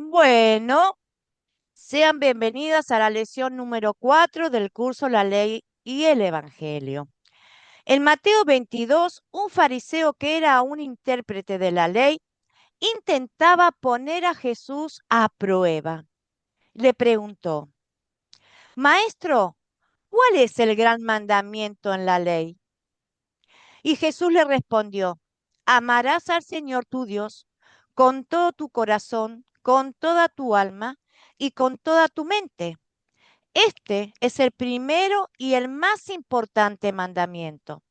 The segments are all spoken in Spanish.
Bueno, sean bienvenidas a la lección número 4 del curso La Ley y el Evangelio. En Mateo 22, un fariseo que era un intérprete de la ley intentaba poner a Jesús a prueba. Le preguntó, Maestro, ¿cuál es el gran mandamiento en la ley? Y Jesús le respondió, amarás al Señor tu Dios con todo tu corazón, con toda tu alma y con toda tu mente. Este es el primero y el más importante mandamiento.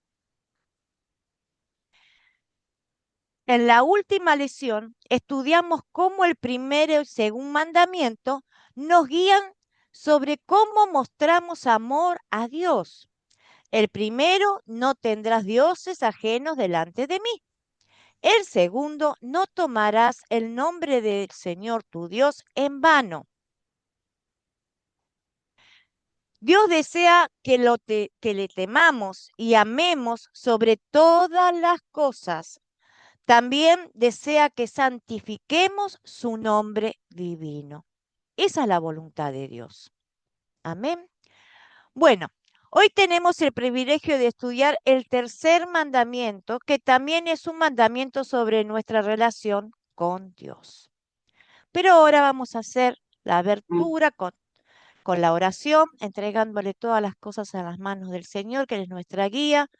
En la última lección estudiamos cómo el primero y el segundo mandamiento nos guían sobre cómo mostramos amor a Dios. El primero, no tendrás dioses ajenos delante de mí. El segundo, no tomarás el nombre del Señor tu Dios en vano. Dios desea que le temamos y amemos sobre todas las cosas. También desea que santifiquemos su nombre divino. Esa es la voluntad de Dios. Amén. Bueno, hoy tenemos el privilegio de estudiar el tercer mandamiento, que también es un mandamiento sobre nuestra relación con Dios. Pero ahora vamos a hacer la abertura con la oración, entregándole todas las cosas a las manos del Señor, que es nuestra guía,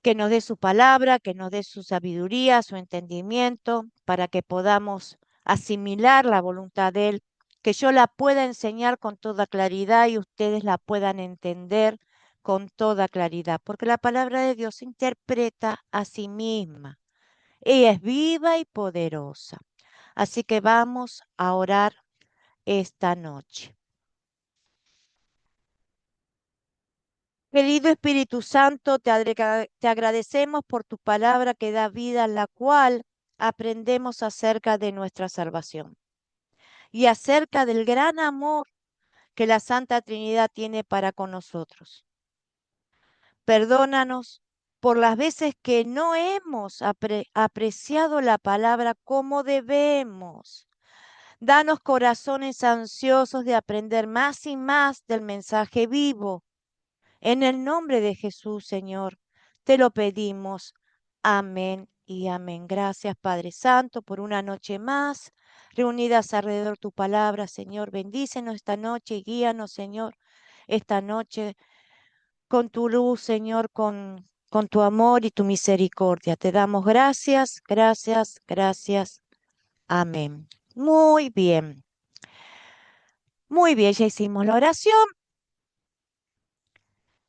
que nos dé su palabra, que nos dé su sabiduría, su entendimiento, para que podamos asimilar la voluntad de Él, que yo la pueda enseñar con toda claridad y ustedes la puedan entender con toda claridad, porque la palabra de Dios se interpreta a sí misma. Ella es viva y poderosa. Así que vamos a orar esta noche. Querido Espíritu Santo, te agradecemos por tu palabra que da vida, en la cual aprendemos acerca de nuestra salvación y acerca del gran amor que la Santa Trinidad tiene para con nosotros. Perdónanos por las veces que no hemos apreciado la palabra como debemos. Danos corazones ansiosos de aprender más y más del mensaje vivo. En el nombre de Jesús, Señor, te lo pedimos. Amén y amén. Gracias, Padre Santo, por una noche más reunidas alrededor de tu palabra, Señor. Bendícenos esta noche y guíanos, Señor, esta noche con tu luz, Señor, con tu amor y tu misericordia. Te damos gracias, gracias, gracias. Amén. Muy bien, ya hicimos la oración.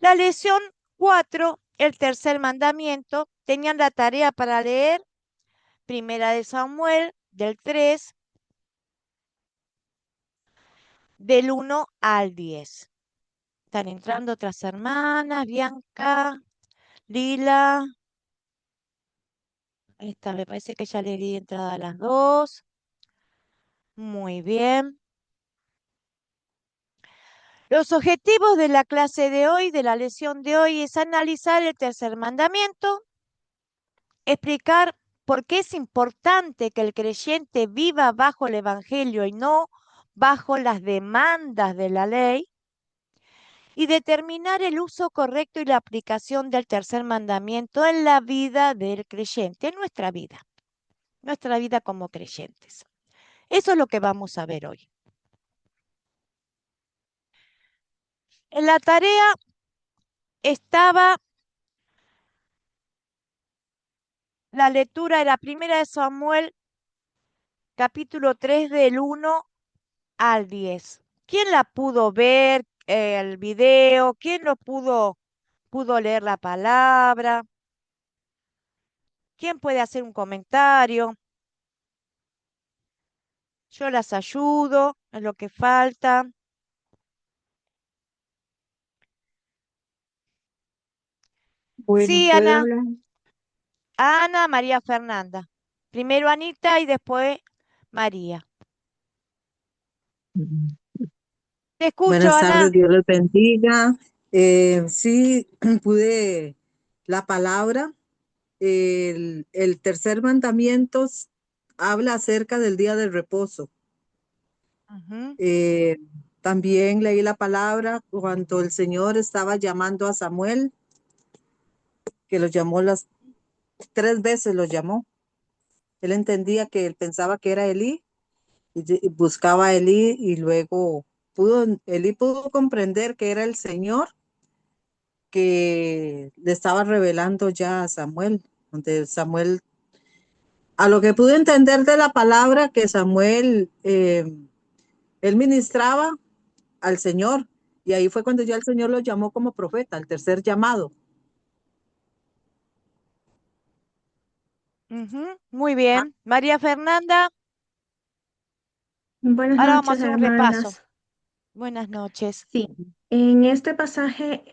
La lección 4, el tercer mandamiento, tenían la tarea para leer Primera de Samuel, del 3, del 1 al 10. Están entrando otras hermanas, Bianca, Lila. Esta me parece que ya le di entrada a las dos. Muy bien. Los objetivos de la clase de hoy, de la lección de hoy, es analizar el tercer mandamiento, explicar por qué es importante que el creyente viva bajo el Evangelio y no bajo las demandas de la ley, y determinar el uso correcto y la aplicación del tercer mandamiento en la vida del creyente, en nuestra vida como creyentes. Eso es lo que vamos a ver hoy. En la tarea estaba la lectura de la Primera de Samuel, capítulo 3, del 1 al 10. ¿Quién la pudo ver, el video? ¿Quién pudo leer la palabra? ¿Quién puede hacer un comentario? Yo las ayudo, es lo que falta. Bueno, Sí, ¿puedo Ana. hablar? Ana María Fernanda. Primero Anita y después María. Mm. Te escucho, Buenas Ana. tardes, Dios les bendiga. Sí, la palabra, el tercer mandamiento habla acerca del día del reposo. Ujú, Eh, También leí la palabra cuando el Señor estaba llamando a Samuel, que lo llamó las 3 veces, lo llamó. Él entendía que él pensaba que era Elí y buscaba a Elí y luego Elí pudo comprender que era el Señor que le estaba revelando ya a Samuel, donde Samuel, a lo que pude entender de la palabra que Samuel, él ministraba al Señor y ahí fue cuando ya el Señor lo llamó como profeta, el tercer llamado. ujú, muy bien. María Fernanda, Buenas ahora vamos a noches, hacer un repaso. hermanas. Buenas noches. Sí, en este pasaje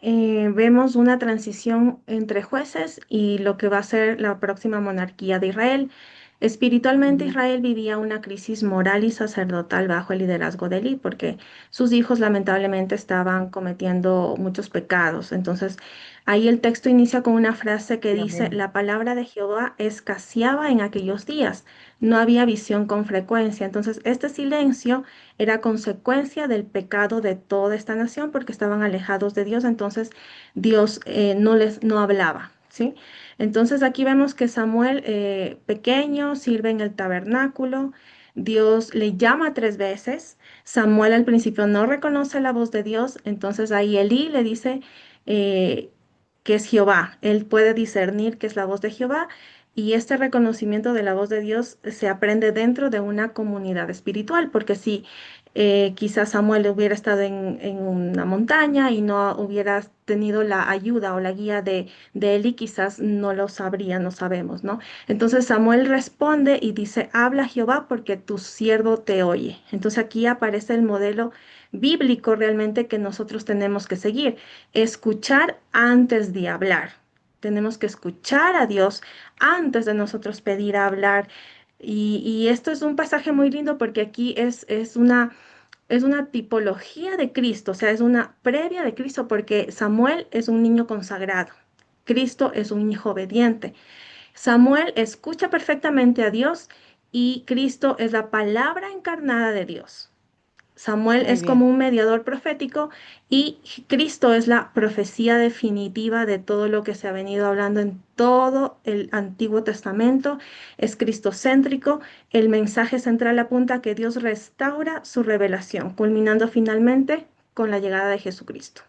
vemos una transición entre jueces y lo que va a ser la próxima monarquía de Israel. Espiritualmente, Ujú. Israel vivía una crisis moral y sacerdotal bajo el liderazgo de Elí, porque sus hijos lamentablemente estaban cometiendo muchos pecados. Entonces, ahí el texto inicia con una frase que Sí, dice, amén. la palabra de Jehová escaseaba en aquellos días, no había visión con frecuencia. Entonces, este silencio era consecuencia del pecado de toda esta nación porque estaban alejados de Dios, entonces Dios no hablaba, ¿sí? Entonces aquí vemos que Samuel pequeño sirve en el tabernáculo, Dios le llama 3 veces, Samuel al principio no reconoce la voz de Dios, entonces ahí Elí le dice eh, que es Jehová, él puede discernir que es la voz de Jehová. Y este reconocimiento de la voz de Dios se aprende dentro de una comunidad espiritual, porque si quizás Samuel hubiera estado en una montaña y no hubiera tenido la ayuda o la guía de Eli, quizás no lo sabría, no sabemos, ¿no? Entonces Samuel responde y dice, habla Jehová porque tu siervo te oye. Entonces aquí aparece el modelo bíblico realmente que nosotros tenemos que seguir, escuchar antes de hablar. Tenemos que escuchar a Dios antes de nosotros pedir a hablar. Y esto es un pasaje muy lindo porque aquí es una tipología de Cristo, o sea, es una previa de Cristo porque Samuel es un niño consagrado. Cristo es un hijo obediente. Samuel escucha perfectamente a Dios y Cristo es la palabra encarnada de Dios. Samuel Muy es como bien. un mediador profético y Cristo es la profecía definitiva de todo lo que se ha venido hablando en todo el Antiguo Testamento. Es cristocéntrico. El mensaje central apunta a que Dios restaura su revelación, culminando finalmente con la llegada de Jesucristo.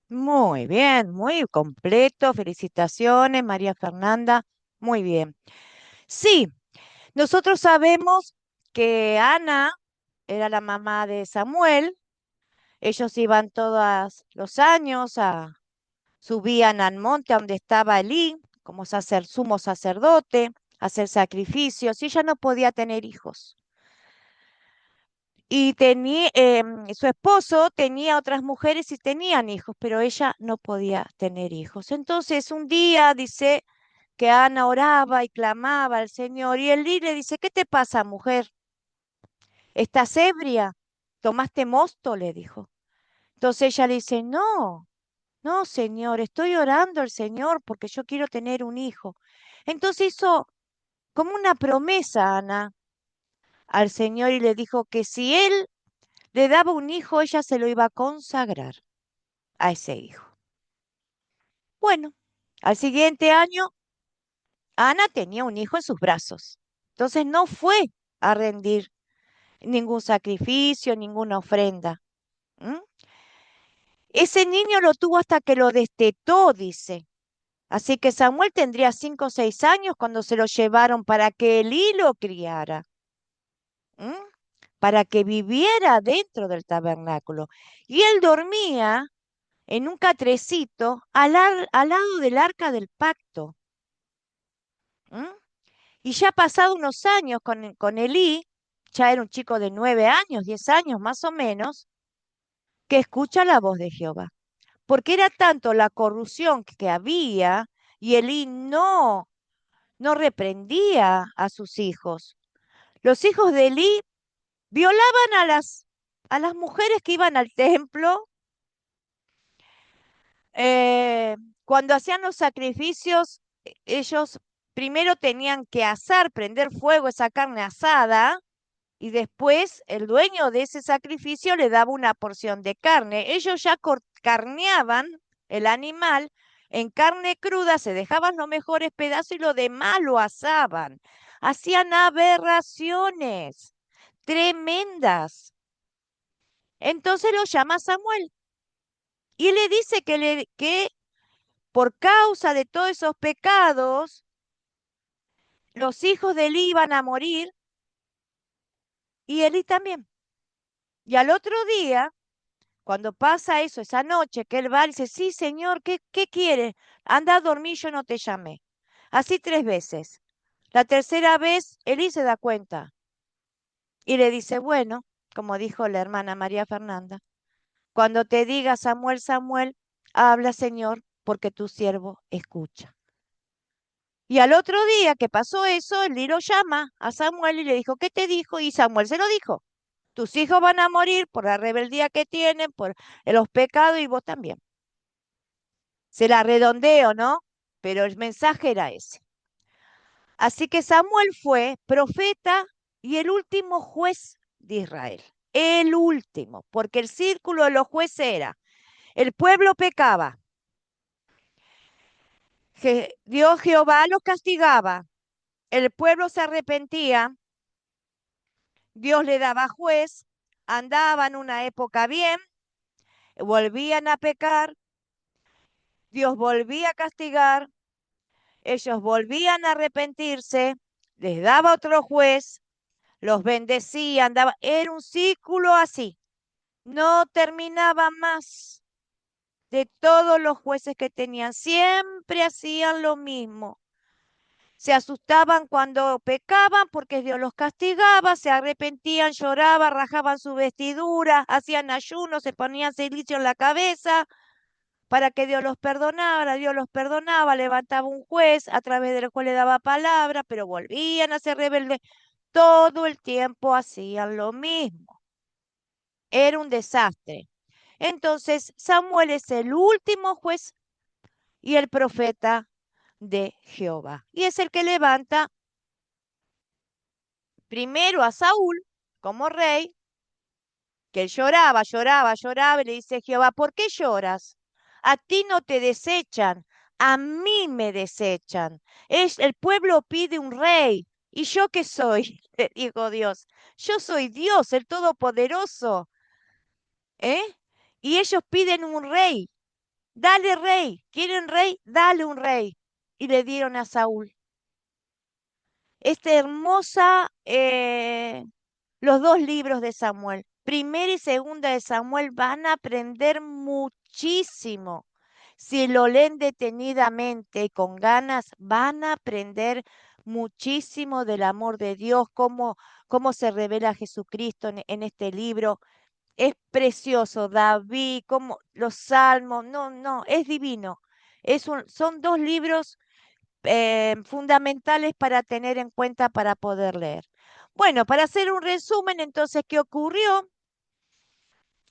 Muy bien, muy completo. Felicitaciones, María Fernanda. Muy bien. Sí, nosotros sabemos que Ana era la mamá de Samuel. Ellos iban todos los años subían al monte donde estaba Elí, como sumo sacerdote, a hacer sacrificios, y ella no podía tener hijos. Y su esposo tenía otras mujeres y tenían hijos, pero ella no podía tener hijos. Entonces un día dice que Ana oraba y clamaba al Señor y Elí le dice, ¿qué te pasa, mujer? ¿Estás ebria? ¿Tomaste mosto? Le dijo. Entonces ella le dice, no, no, Señor, estoy orando al Señor porque yo quiero tener un hijo. Entonces hizo como una promesa, Ana, al Señor y le dijo que si él le daba un hijo, ella se lo iba a consagrar a ese hijo. Bueno, al siguiente año, Ana tenía un hijo en sus brazos. Entonces no fue a rendir ningún sacrificio, ninguna ofrenda. ¿M? Ese niño lo tuvo hasta que lo destetó, dice. Así que Samuel tendría 5 o 6 años cuando se lo llevaron para que Elí lo criara. ¿M? Para que viviera dentro del tabernáculo. Y él dormía en un catrecito al lado del arca del pacto. ¿M? Y ya pasado unos años con Elí, ya era un chico de 9 años, 10 años más o menos, que escucha la voz de Jehová. Porque era tanto la corrupción que había y Elí no reprendía a sus hijos. Los hijos de Elí violaban a las mujeres que iban al templo. eh, Cuando hacían los sacrificios, ellos primero tenían que asar, prender fuego esa carne asada, y después el dueño de ese sacrificio le daba una porción de carne. Ellos ya carneaban el animal en carne cruda, se dejaban los mejores pedazos y lo demás lo asaban. Hacían aberraciones tremendas. Entonces lo llama Samuel y le dice que por causa de todos esos pecados, los hijos de Eli iban a morir y Eli también. Y al otro día, cuando pasa eso, esa noche, que él va y dice, sí, señor, ¿qué quiere? Anda a dormir, yo no te llamé. Así 3 veces. La tercera vez, Eli se da cuenta y le dice, bueno, como dijo la hermana María Fernanda, cuando te diga Samuel, Samuel, habla, Señor, porque tu siervo escucha. Y al otro día que pasó eso, Eli lo llama a Samuel y le dijo, ¿qué te dijo? Y Samuel se lo dijo. Tus hijos van a morir por la rebeldía que tienen, por los pecados y vos también. Se la redondeo, ¿no? Pero el mensaje era ese. Así que Samuel fue profeta y el último juez de Israel. El último, porque el círculo de los jueces era, el pueblo pecaba, Dios Jehová los castigaba, el pueblo se arrepentía, Dios le daba juez, andaban una época bien, volvían a pecar, Dios volvía a castigar, ellos volvían a arrepentirse, les daba otro juez, los bendecía, andaba, era un círculo así, no terminaba más. De todos los jueces que tenían, siempre hacían lo mismo. Se asustaban cuando pecaban porque Dios los castigaba, se arrepentían, lloraban, rajaban su vestidura, hacían ayunos, se ponían cilicio en la cabeza para que Dios los perdonaba, levantaba un juez, a través del cual le daba palabra, pero volvían a ser rebeldes. Todo el tiempo hacían lo mismo. Era un desastre. Entonces Samuel es el último juez y el profeta de Jehová. Y es el que levanta primero a Saúl como rey, que él lloraba, lloraba, lloraba, y le dice Jehová, ¿por qué lloras? A ti no te desechan, a mí me desechan. El pueblo pide un rey. ¿Y yo qué soy? Le dijo Dios. Yo soy Dios, el Todopoderoso. ¿Eh? Y ellos piden un rey. Dale rey. ¿Quieren rey? Dale un rey. Y le dieron a Saúl. Esta hermosa, los 2 libros de Samuel, primera y segunda de Samuel, van a aprender muchísimo. Si lo leen detenidamente y con ganas, van a aprender muchísimo del amor de Dios, cómo se revela Jesucristo en este libro. Es precioso, David, como los salmos, no, no, es divino. Son 2 libros fundamentales para tener en cuenta para poder leer. Bueno, para hacer un resumen, entonces, ¿qué ocurrió?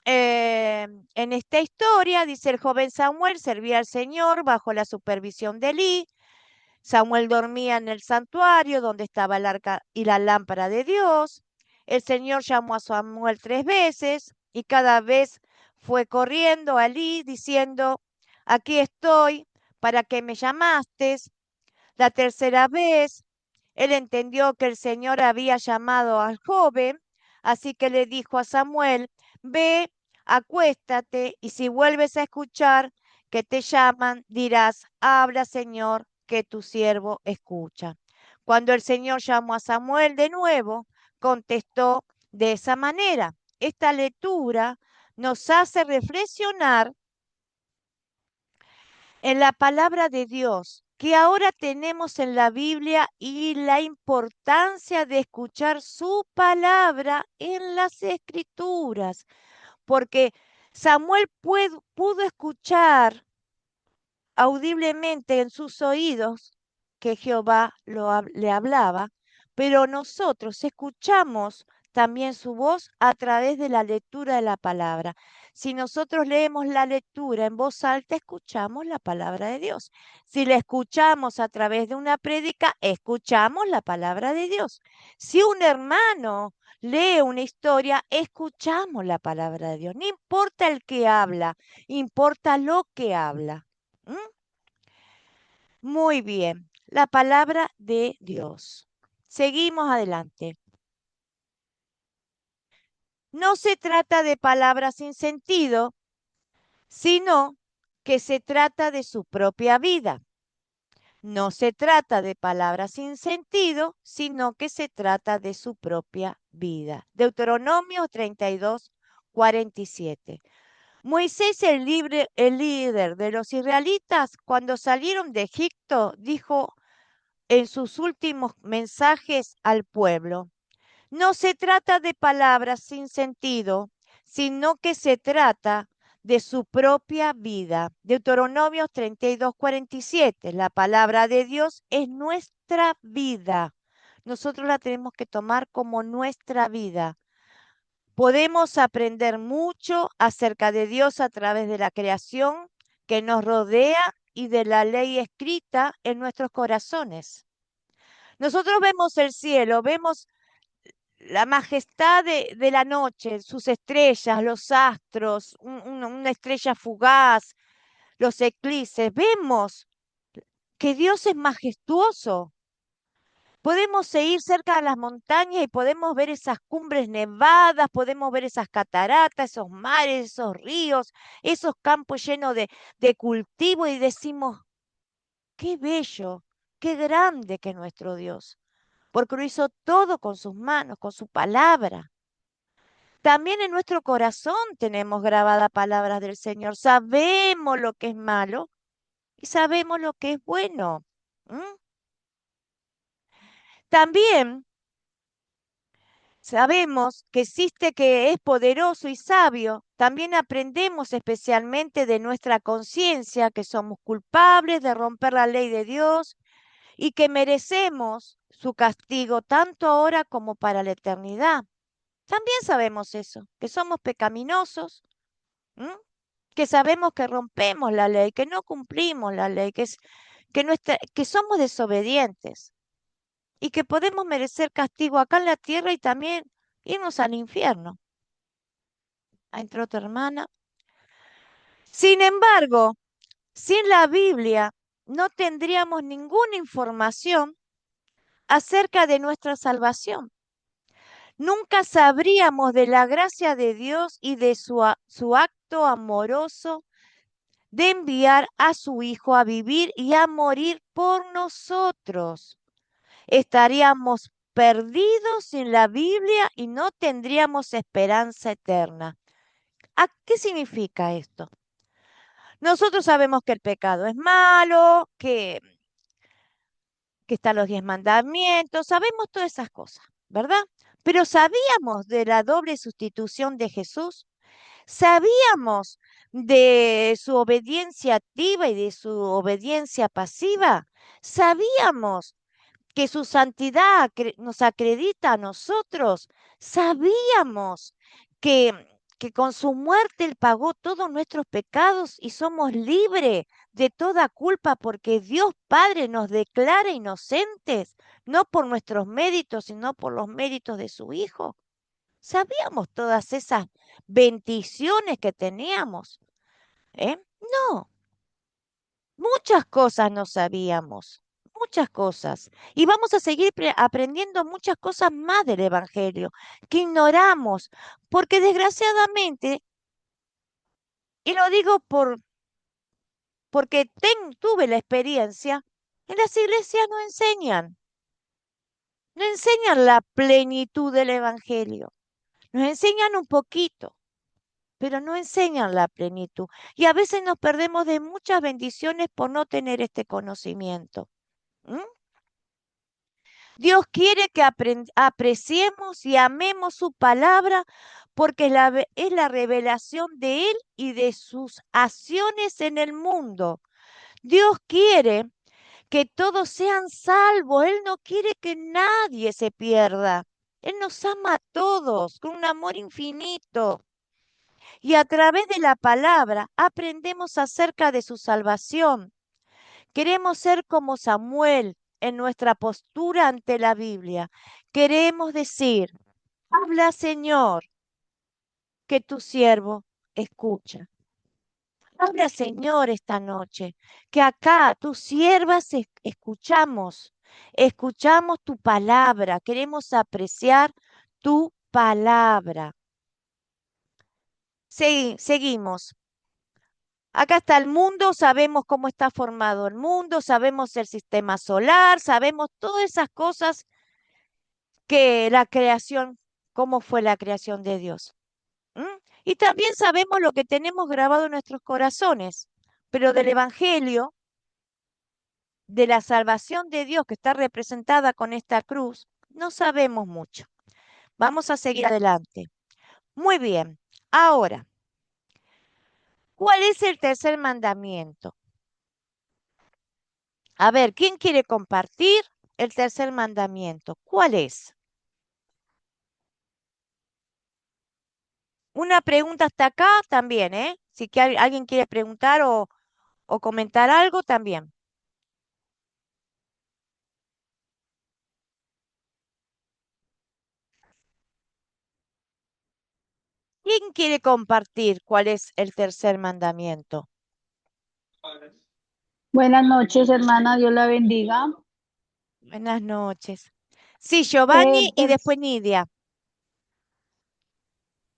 En esta historia, dice el joven Samuel, servía al Señor bajo la supervisión de Elí. Samuel dormía en el santuario donde estaba el arca y la lámpara de Dios. El Señor llamó a Samuel 3 veces y cada vez fue corriendo a Elí diciendo, aquí estoy, ¿para qué me llamaste? La tercera vez, él entendió que el Señor había llamado al joven, así que le dijo a Samuel, ve, acuéstate, y si vuelves a escuchar que te llaman, dirás, habla, Señor, que tu siervo escucha. Cuando el Señor llamó a Samuel de nuevo, contestó de esa manera. Esta lectura nos hace reflexionar en la palabra de Dios que ahora tenemos en la Biblia y la importancia de escuchar su palabra en las Escrituras, porque Samuel pudo escuchar audiblemente en sus oídos que Jehová le hablaba, pero nosotros escuchamos también su voz a través de la lectura de la palabra. Si nosotros leemos la lectura en voz alta, escuchamos la palabra de Dios. Si la escuchamos a través de una prédica, escuchamos la palabra de Dios. Si un hermano lee una historia, escuchamos la palabra de Dios. No importa el que habla, importa lo que habla. ¿Mm? Muy bien, la palabra de Dios. Seguimos adelante. No se trata de palabras sin sentido, sino que se trata de su propia vida. No se trata de palabras sin sentido, sino que se trata de su propia vida. Deuteronomio 32, 47. Moisés, el líder de los israelitas, cuando salieron de Egipto, dijo en sus últimos mensajes al pueblo: no se trata de palabras sin sentido, sino que se trata de su propia vida. Deuteronomio 32, 47. La palabra de Dios es nuestra vida. Nosotros la tenemos que tomar como nuestra vida. Podemos aprender mucho acerca de Dios a través de la creación que nos rodea y de la ley escrita en nuestros corazones. Nosotros vemos el cielo, vemos la majestad de la noche, sus estrellas, los astros, una estrella fugaz, los eclipses. Vemos que Dios es majestuoso. Podemos ir cerca de las montañas y podemos ver esas cumbres nevadas, podemos ver esas cataratas, esos mares, esos ríos, esos campos llenos de cultivo y decimos: qué bello, qué grande que es nuestro Dios, porque lo hizo todo con sus manos, con su palabra. También en nuestro corazón tenemos grabadas palabras del Señor. Sabemos lo que es malo y sabemos lo que es bueno. ¿Mm? También sabemos que existe, que es poderoso y sabio. También aprendemos especialmente de nuestra conciencia que somos culpables de romper la ley de Dios y que merecemos su castigo tanto ahora como para la eternidad. También sabemos eso, que somos pecaminosos. ¿Mm? Que sabemos que rompemos la ley, que no cumplimos la ley, que somos desobedientes y que podemos merecer castigo acá en la tierra y también irnos al infierno. Entró tu hermana. Sin embargo, sin la Biblia no tendríamos ninguna información acerca de nuestra salvación. Nunca sabríamos de la gracia de Dios y de su acto amoroso de enviar a su Hijo a vivir y a morir por nosotros. Estaríamos perdidos sin la Biblia y no tendríamos esperanza eterna. ¿Qué significa esto? Nosotros sabemos que el pecado es malo, que están los 10 mandamientos, sabemos todas esas cosas, ¿verdad? Pero ¿sabíamos de la doble sustitución de Jesús? ¿Sabíamos de su obediencia activa y de su obediencia pasiva? ¿Sabíamos que su santidad nos acredita a nosotros? ¿Sabíamos que con su muerte Él pagó todos nuestros pecados y somos libres de toda culpa porque Dios Padre nos declara inocentes, no por nuestros méritos, sino por los méritos de su Hijo? ¿Sabíamos todas esas bendiciones que teníamos? ¿Eh? No, muchas cosas no sabíamos, muchas cosas. Y vamos a seguir aprendiendo muchas cosas más del Evangelio que ignoramos, porque desgraciadamente, y lo digo porque tuve la experiencia, en las iglesias no enseñan la plenitud del Evangelio, nos enseñan un poquito, pero no enseñan la plenitud. Y a veces nos perdemos de muchas bendiciones por no tener este conocimiento. ¿Mm? Dios quiere que apreciemos y amemos su palabra porque es la revelación de Él y de sus acciones en el mundo. Dios quiere que todos sean salvos. Él no quiere que nadie se pierda. Él nos ama a todos con un amor infinito. Y a través de la palabra aprendemos acerca de su salvación. Queremos ser como Samuel en nuestra postura ante la Biblia. Queremos decir, habla Señor, que tu siervo escucha. Habla Señor esta noche, que acá tus siervas escuchamos tu palabra, queremos apreciar tu palabra. Seguimos. Acá está el mundo, sabemos cómo está formado el mundo, sabemos el sistema solar, sabemos todas esas cosas que la creación, cómo fue la creación de Dios. ¿M? Y también sabemos lo que tenemos grabado en nuestros corazones, pero del Evangelio, de la salvación de Dios que está representada con esta cruz, no sabemos mucho. Vamos a seguir adelante. Muy bien. Ahora, ¿cuál es el tercer mandamiento? A ver, ¿quién quiere compartir el tercer mandamiento? ¿Cuál es? Una pregunta hasta acá también, ¿eh? Si que alguien quiere preguntar o comentar algo también. ¿Quién quiere compartir cuál es el tercer mandamiento? Buenas noches, hermana, Dios la bendiga. Buenas noches. Sí, Giovanni El y ter- después Nidia.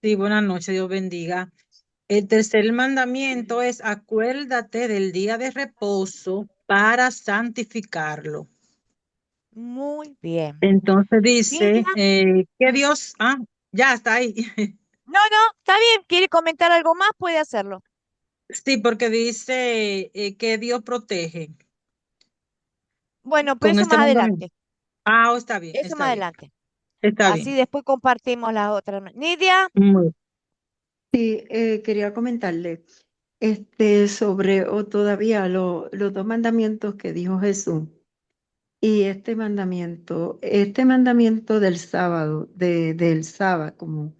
Sí, buenas noches, Dios bendiga. El tercer mandamiento es acuérdate del día de reposo para santificarlo. Muy bien. Entonces dice Nidia. que Mm. Dios, ya está ahí. No, no, está bien. ¿Quiere comentar algo más? Puede hacerlo. Sí, porque dice que Dios protege Bueno, pero con eso este más mandamiento. adelante. Está bien, Eso está más bien, adelante. está Así bien. después compartimos las otras. Nidia. Muy- Sí, quería comentarle sobre o todavía los dos mandamientos que dijo Jesús y este mandamiento del sábado, del sábado, como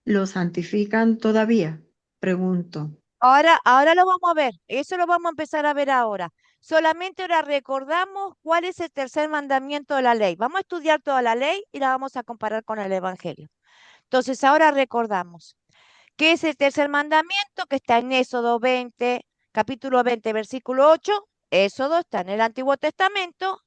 lo santifican todavía, pregunto. Ahora lo vamos a ver. Eso lo vamos a empezar a ver ahora. Solamente ahora recordamos cuál es el tercer mandamiento de la ley. Vamos a estudiar toda la ley y la vamos a comparar con el Evangelio. Entonces, ahora recordamos. ¿Qué es el tercer mandamiento? Que está en Éxodo 20, capítulo 20, versículo 8. Éxodo está en el Antiguo Testamento.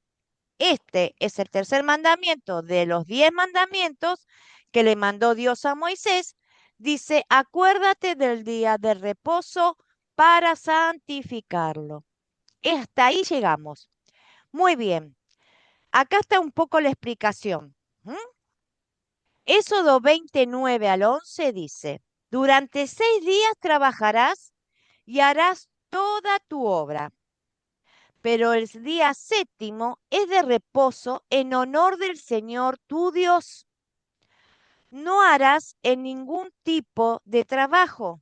Este es el tercer mandamiento de los 10 mandamientos que le mandó Dios a Moisés. Dice, acuérdate del día de reposo para santificarlo. Hasta ahí llegamos. Muy bien. Acá está un poco la explicación. ¿Mm? Éxodo 29 al 11 dice, durante 6 días trabajarás y harás toda tu obra, pero el día séptimo es de reposo en honor del Señor tu Dios. No harás en ningún tipo de trabajo,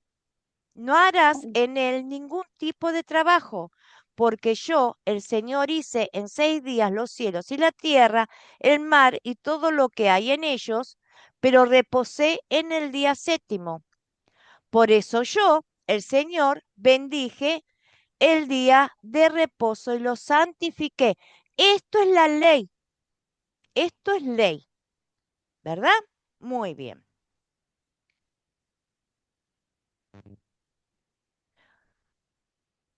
no harás en él ningún tipo de trabajo, porque yo, el Señor, hice en 6 días los cielos y la tierra, el mar y todo lo que hay en ellos, pero reposé en el día séptimo. Por eso yo, el Señor, bendije el día de reposo y lo santifiqué. Esto es la ley, esto es ley, ¿verdad? Muy bien.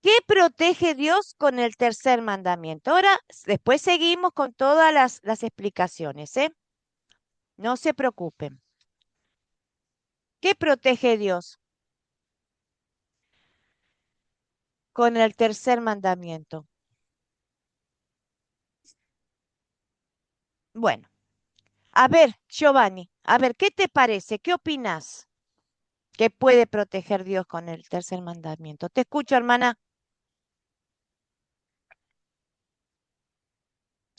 ¿Qué protege Dios con el tercer mandamiento? Ahora, después seguimos con todas las explicaciones, ¿eh? No se preocupen. ¿Qué protege Dios con el tercer mandamiento? Bueno, a ver, Giovanni, a ver, ¿qué te parece? ¿Qué opinas que puede proteger Dios con el tercer mandamiento? Te escucho, hermana.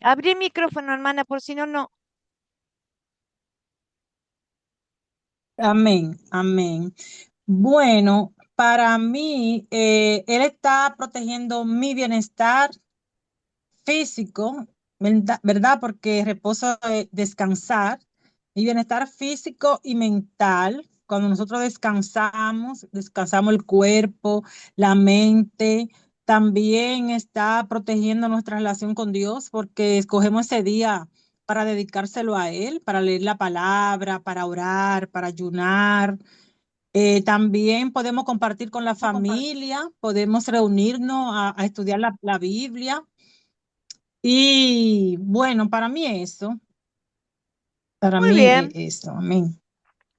Abrí el micrófono, hermana, por si no, no. Amén, amén. Bueno, para mí, Él está protegiendo mi bienestar físico, ¿verdad? ¿Verdad? Porque reposo es descansar. y bienestar físico y mental. Cuando nosotros descansamos, descansamos el cuerpo, la mente, también está protegiendo nuestra relación con Dios porque escogemos ese día para dedicárselo a Él, para leer la palabra, para orar, para ayunar. También podemos compartir con la familia, podemos reunirnos a estudiar la Biblia. Y bueno, para Muy mí bien, eso, amén.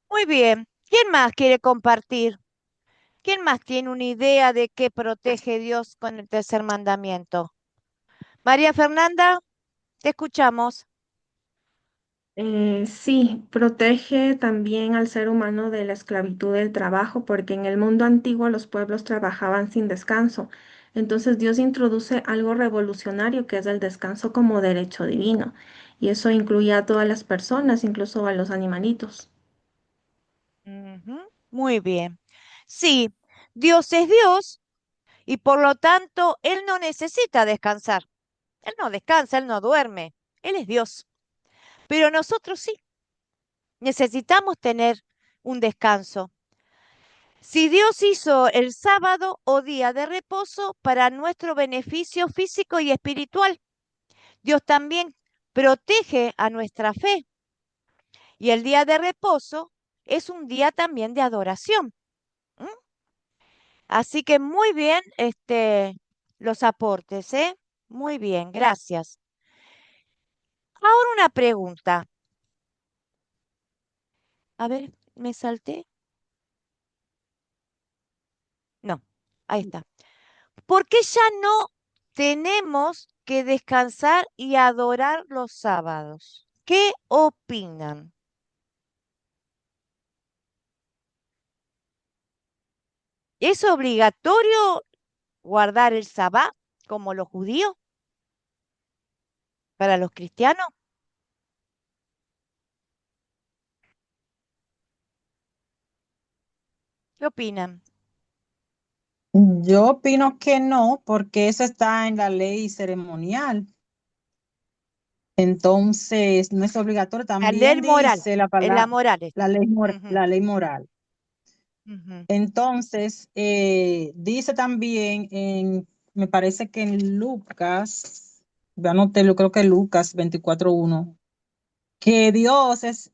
muy bien. ¿Quién más quiere compartir? ¿Quién más tiene una idea de qué protege Dios con el tercer mandamiento? María Fernanda, te escuchamos. Sí, protege también al ser humano de la esclavitud del trabajo, porque en el mundo antiguo los pueblos trabajaban sin descanso. Entonces Dios introduce algo revolucionario que es el descanso como derecho divino. Y eso incluye a todas las personas, incluso a los animalitos. Ujú, muy bien. Sí, Dios es Dios y por lo tanto Él no necesita descansar. Él no descansa, Él no duerme. Él es Dios. Pero nosotros sí, necesitamos tener un descanso. Si Dios hizo el sábado o día de reposo para nuestro beneficio físico y espiritual, Dios también protege a nuestra fe. Y el día de reposo es un día también de adoración. ¿M? Así que muy bien, los aportes, ¿eh? Muy bien, gracias. Ahora una pregunta. A ver, ¿me salté? No, ahí está. ¿Por qué ya no tenemos que descansar y adorar los sábados? ¿Qué opinan? ¿Es obligatorio guardar el sabbat como los judíos para los cristianos? ¿Qué opinan? Yo opino que no, porque eso está en la ley ceremonial. Entonces, no es obligatorio. La ley También moral, dice la en la palabra, moral está. Ujú, la ley moral. ujú. Entonces, dice también me parece que en Lucas, yo anoté, yo creo que Lucas 24:1, que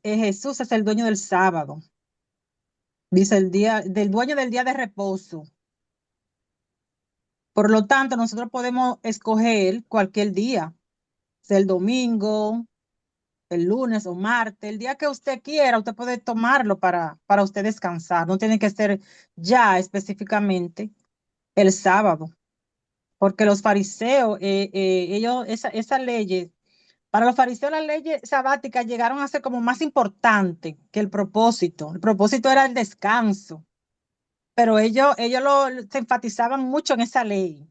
Jesús es el dueño del sábado. Dice del dueño del día de reposo. Por lo tanto, nosotros podemos escoger cualquier día, sea el domingo, el lunes o martes, el día que usted quiera, usted puede tomarlo para usted descansar. No tiene que ser ya específicamente el sábado, porque los fariseos, esa ley, para los fariseos las leyes sabáticas llegaron a ser como más importante que el propósito. El propósito era el descanso, pero ellos se enfatizaban mucho en esa ley.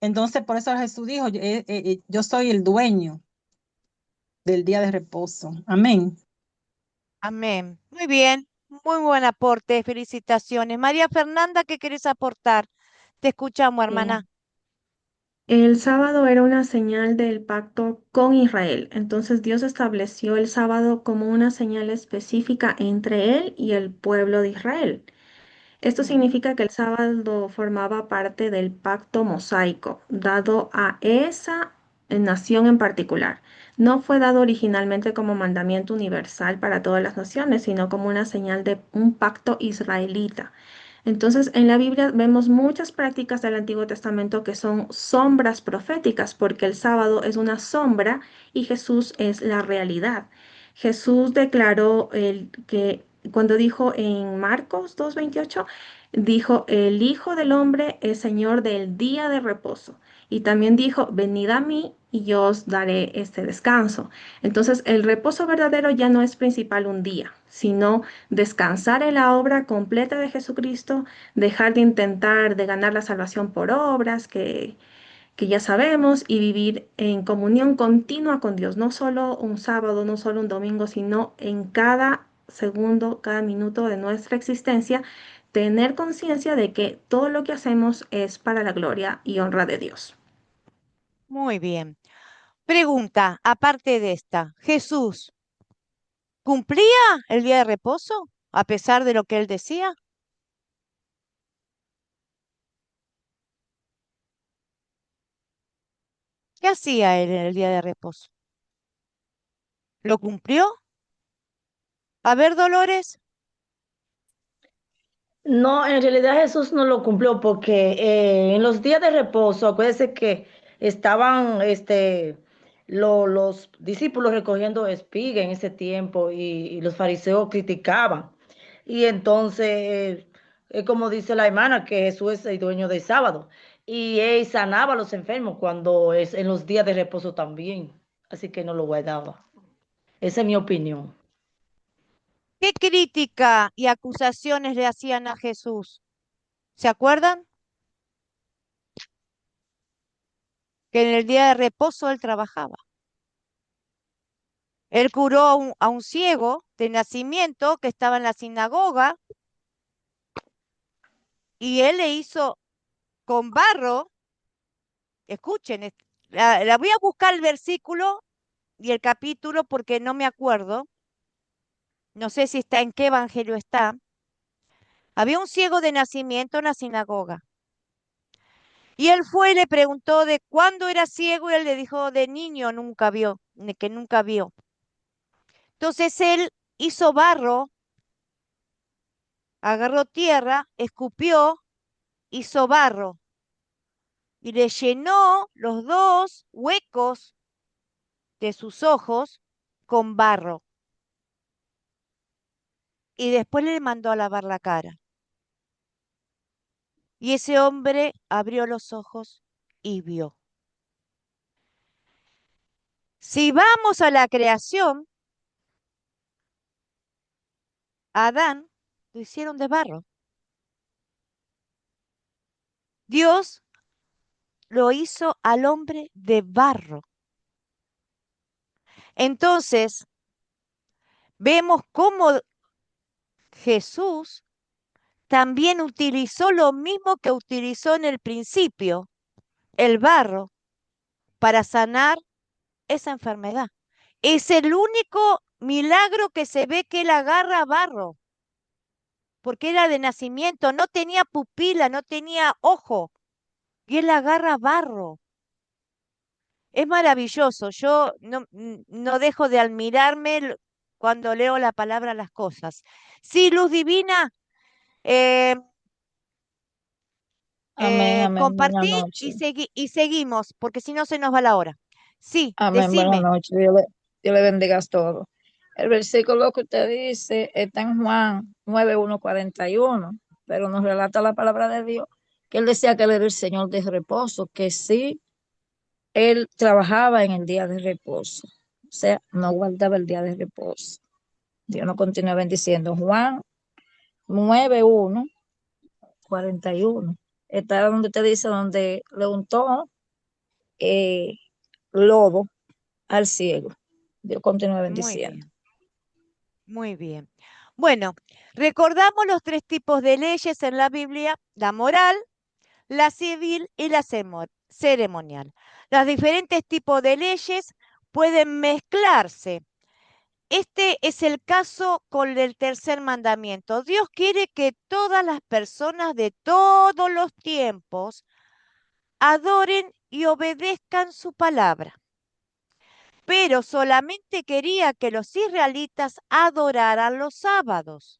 Entonces, por eso Jesús dijo, yo soy el dueño del día de reposo. Amén. Amén. Muy bien, muy buen aporte, felicitaciones. María Fernanda, ¿qué querés aportar? Te escuchamos, Eh, hermana. el sábado era una señal del pacto con Israel. Entonces Dios estableció el sábado como una señal específica entre él y el pueblo de Israel. Esto Ujú. significa que el sábado formaba parte del pacto mosaico, dado a esa nación en particular. No fue dado originalmente como mandamiento universal para todas las naciones, sino como una señal de un pacto israelita. Entonces, en la Biblia vemos muchas prácticas del Antiguo Testamento que son sombras proféticas, porque el sábado es una sombra y Jesús es la realidad. Jesús declaró que cuando dijo en Marcos 2:28, dijo, el Hijo del Hombre es Señor del día de reposo. Y también dijo, venid a mí y yo os daré este descanso. Entonces, el reposo verdadero ya no es principal un día, sino descansar en la obra completa de Jesucristo, dejar de intentar de ganar la salvación por obras que ya sabemos y vivir en comunión continua con Dios, no solo un sábado, no solo un domingo, sino en cada segundo, cada minuto de nuestra existencia, tener conciencia de que todo lo que hacemos es para la gloria y honra de Dios. Muy bien. Pregunta, aparte de esta, Jesús, ¿Cumplía el día de reposo a pesar de lo que él decía? ¿Qué hacía él en el día de reposo? ¿Lo cumplió? A ver, Dolores. No, en realidad Jesús no lo cumplió porque en los días de reposo, acuérdense que estaban los discípulos recogiendo espiga en ese tiempo y los fariseos criticaban. Y entonces, como dice la hermana, que Jesús es el dueño del sábado y él sanaba a los enfermos cuando es en los días de reposo también. Así que no lo guardaba. Esa es mi opinión. ¿Qué crítica y acusaciones le hacían a Jesús? ¿Se acuerdan? Que en el día de reposo él trabajaba. Él curó a un ciego de nacimiento que estaba en la sinagoga y él le hizo con barro, escuchen, la voy a buscar el versículo y el capítulo porque no me acuerdo, no sé si está en qué evangelio está. Había un ciego de nacimiento en la sinagoga. Y él fue y le preguntó de cuándo era ciego y él le dijo de niño nunca vio, de que nunca vio. Entonces él hizo barro, agarró tierra, escupió, hizo barro y le llenó los dos huecos de sus ojos con barro. Y después le mandó a lavar la cara. Y ese hombre abrió los ojos y vio. Si vamos a la creación, a Adán lo hicieron de barro. Dios lo hizo al hombre de barro. Entonces, vemos cómo Jesús también utilizó lo mismo que utilizó en el principio, el barro, para sanar esa enfermedad. Es el único milagro que se ve que él agarra barro, porque era de nacimiento, no tenía pupila, no tenía ojo, y él agarra barro. Es maravilloso, yo no dejo de admirarme cuando leo la palabra las cosas. Sí, luz divina, eh, Amén, amén, buenas compartí noches. y seguimos, porque si no se nos va la hora. Sí, Amén, buenas decime. noches. Dios le bendiga todo. El versículo que usted dice está en Juan 9:1-41, pero nos relata la palabra de Dios, que él decía que él era el Señor de reposo, que sí, él trabajaba en el día de reposo, o sea, no guardaba el día de reposo. Dios nos continúa bendiciendo. Juan 9:1-41, está donde te dice, donde le untó eh, lodo al ciego. Dios continúe Muy bendiciendo. bien, muy bien. Bueno, recordamos los tres tipos de leyes en la Biblia: la moral, la civil y la ceremonial. Los diferentes tipos de leyes pueden mezclarse. Este es el caso con el tercer mandamiento. Dios quiere que todas las personas de todos los tiempos adoren y obedezcan su palabra. Pero solamente quería que los israelitas adoraran los sábados.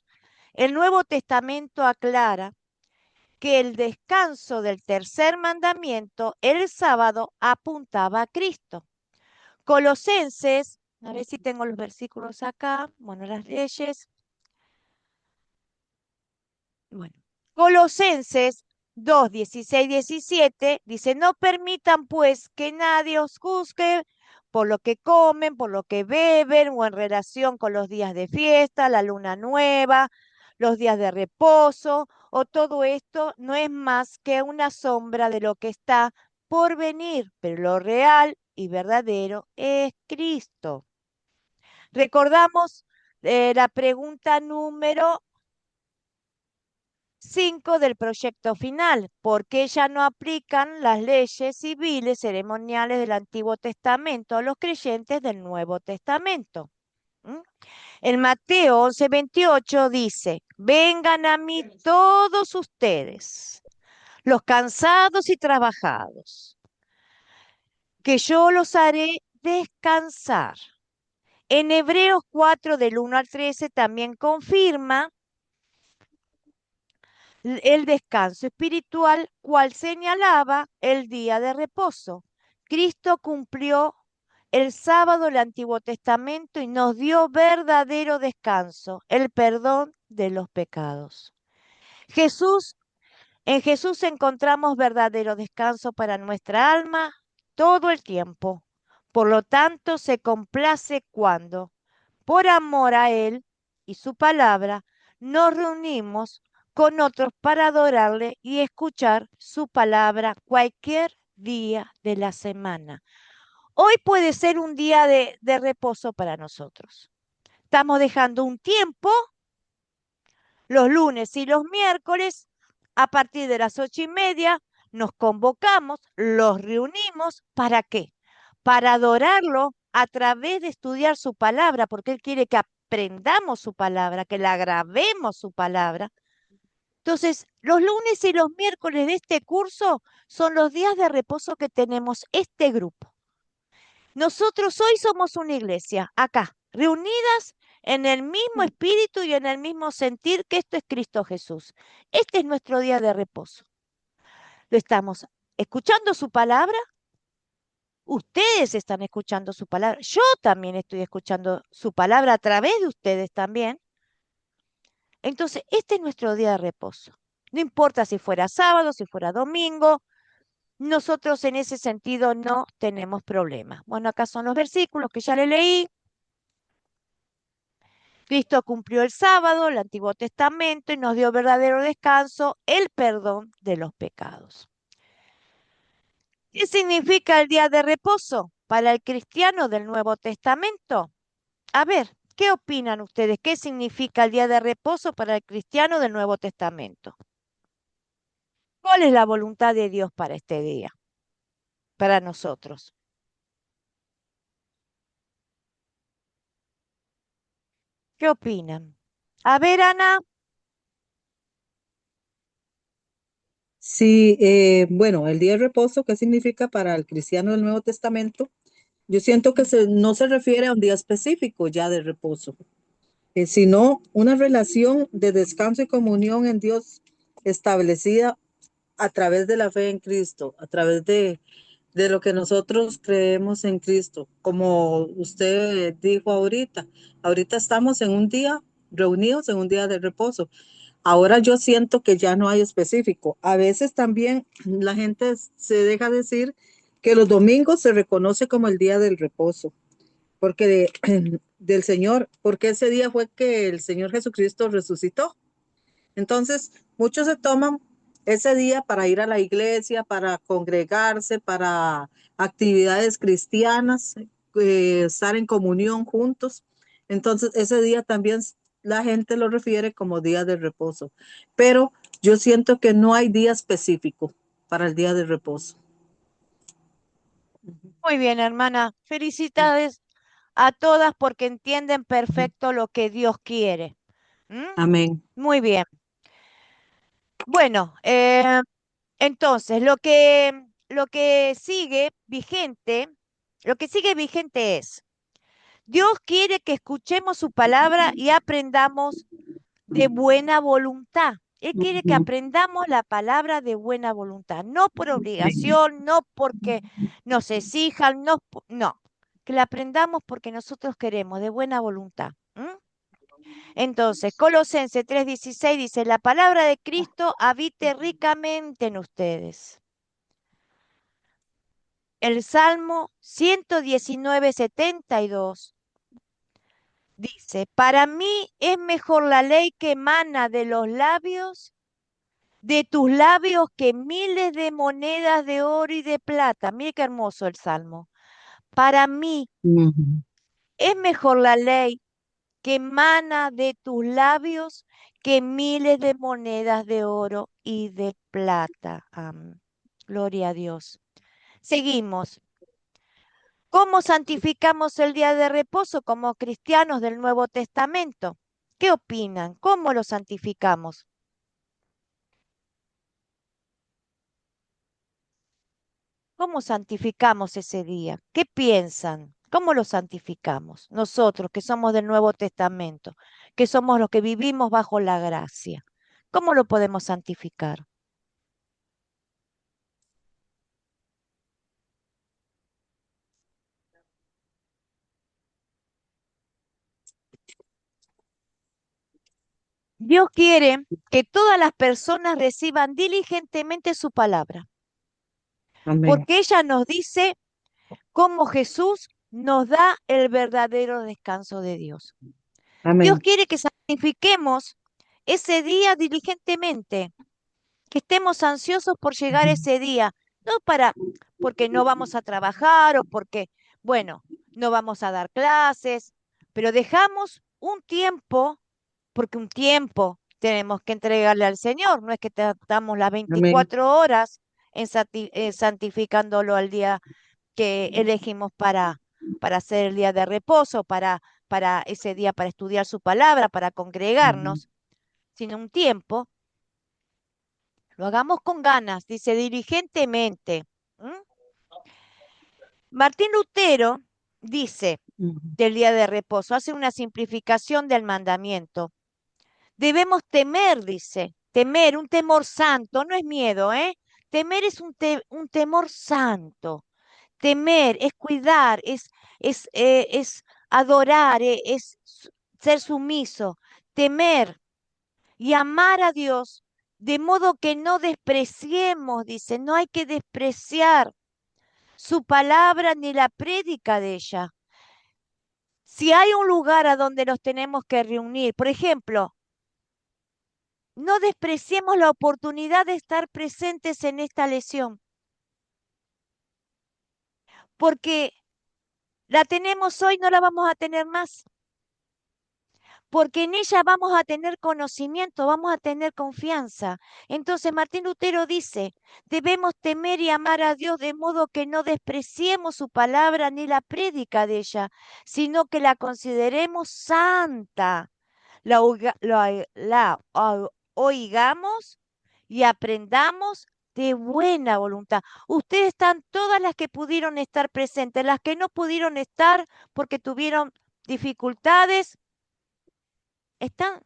El Nuevo Testamento aclara que el descanso del tercer mandamiento, el sábado, apuntaba a Cristo. Colosenses, a ver si tengo los versículos acá, bueno, las leyes. Bueno, Colosenses 2, 16, 17 dice: no permitan pues que nadie os juzgue por lo que comen, por lo que beben o en relación con los días de fiesta, la luna nueva, los días de reposo, o todo esto no es más que una sombra de lo que está por venir, pero lo real y verdadero es Cristo. Recordamos la pregunta número 5 del proyecto final: ¿por qué ya no aplican las leyes civiles ceremoniales del Antiguo Testamento a los creyentes del Nuevo Testamento? ¿Mm? En Mateo 11:28 dice, vengan a mí todos ustedes, los cansados y trabajados, que yo los haré descansar. En Hebreos 4, del 1 al 13, también confirma el descanso espiritual, cual señalaba el día de reposo. Cristo cumplió el sábado del Antiguo Testamento y nos dio verdadero descanso, el perdón de los pecados. Jesús, en Jesús encontramos verdadero descanso para nuestra alma todo el tiempo. Por lo tanto, se complace cuando, por amor a Él y su palabra, nos reunimos con otros para adorarle y escuchar su palabra cualquier día de la semana. Hoy puede ser un día de reposo para nosotros. Estamos dejando un tiempo, los lunes y los miércoles, a partir de las 8:30, nos convocamos, los reunimos, ¿para qué? Para adorarlo a través de estudiar su palabra, porque Él quiere que aprendamos su palabra, que la grabemos su palabra. Entonces, los lunes y los miércoles de este curso son los días de reposo que tenemos este grupo. Nosotros hoy somos una iglesia, acá, reunidas en el mismo espíritu y en el mismo sentir que esto es Cristo Jesús. Este es nuestro día de reposo. Lo estamos escuchando su palabra. Ustedes están escuchando su palabra. Yo también estoy escuchando su palabra a través de ustedes también. Entonces, este es nuestro día de reposo. No importa si fuera sábado, si fuera domingo, nosotros en ese sentido no tenemos problema. Bueno, acá son los versículos que ya le leí. Cristo cumplió el sábado, el Antiguo Testamento, y nos dio verdadero descanso, el perdón de los pecados. ¿Qué significa el día de reposo para el cristiano del Nuevo Testamento? A ver, ¿qué opinan ustedes? ¿Qué significa el día de reposo para el cristiano del Nuevo Testamento? ¿Cuál es la voluntad de Dios para este día? Para nosotros. ¿Qué opinan? A ver, Ana. Sí, bueno, el día de reposo, ¿qué significa para el cristiano del Nuevo Testamento? Yo siento que no se refiere a un día específico ya de reposo, sino una relación de descanso y comunión en Dios establecida a través de la fe en Cristo, a través de lo que nosotros creemos en Cristo. Como usted dijo ahorita estamos en un día reunidos en un día de reposo. Ahora yo siento que ya no hay específico. A veces también la gente se deja decir que los domingos se reconoce como el día del reposo, porque del Señor, porque ese día fue que el Señor Jesucristo resucitó. Entonces, muchos se toman ese día para ir a la iglesia, para congregarse, para actividades cristianas, estar en comunión juntos. Entonces, ese día también la gente lo refiere como día de reposo. Pero yo siento que no hay día específico para el día de reposo. Muy bien, hermana. Felicidades a todas porque entienden perfecto lo que Dios quiere. ¿Mm? Amén. Muy bien. Bueno, entonces lo que sigue vigente, es, Dios quiere que escuchemos su palabra y aprendamos de buena voluntad. Él quiere que aprendamos la palabra de buena voluntad, no por obligación, no porque nos exijan, no, que la aprendamos porque nosotros queremos, de buena voluntad. Entonces, Colosenses 3:16 dice, la palabra de Cristo habite ricamente en ustedes. El Salmo 119:72 dice, para mí es mejor la ley que emana de tus labios, que miles de monedas de oro y de plata. Mire qué hermoso el Salmo. Para mí es mejor la ley que emana de tus labios que miles de monedas de oro y de plata. Gloria a Dios. Seguimos. ¿Cómo santificamos el día de reposo como cristianos del Nuevo Testamento? ¿Qué opinan? ¿Cómo lo santificamos? ¿Cómo santificamos ese día? ¿Qué piensan? ¿Cómo lo santificamos? Nosotros que somos del Nuevo Testamento, que somos los que vivimos bajo la gracia. ¿Cómo lo podemos santificar? Dios quiere que todas las personas reciban diligentemente su palabra, Amén. porque ella nos dice cómo Jesús nos da el verdadero descanso de Dios. Dios Amén. quiere que santifiquemos ese día diligentemente, que estemos ansiosos por llegar ese día, no porque no vamos a trabajar o porque, bueno, no vamos a dar clases, pero dejamos un tiempo, porque un tiempo tenemos que entregarle al Señor, no es que estamos las Amén. 24 horas santificándolo al día que elegimos para hacer el día de reposo, para ese día, para estudiar su palabra, para congregarnos, sino un tiempo. Lo hagamos con ganas, dice diligentemente. ¿Mm? Martín Lutero dice del día de reposo, hace una simplificación del mandamiento. Debemos temer, dice, temer, un temor santo, no es miedo, ¿eh? Temer es un temor santo. Temer es cuidar, es adorar, es ser sumiso. Temer y amar a Dios, de modo que no despreciemos, dice, no hay que despreciar su palabra ni la prédica de ella. Si hay un lugar a donde nos tenemos que reunir, por ejemplo, no despreciemos la oportunidad de estar presentes en esta lección, porque la tenemos hoy, no la vamos a tener más. Porque en ella vamos a tener conocimiento, vamos a tener confianza. Entonces Martín Lutero dice, debemos temer y amar a Dios de modo que no despreciemos su palabra ni la prédica de ella, sino que la consideremos santa, oigamos y aprendamos de buena voluntad. Ustedes están todas las que pudieron estar presentes, las que no pudieron estar porque tuvieron dificultades están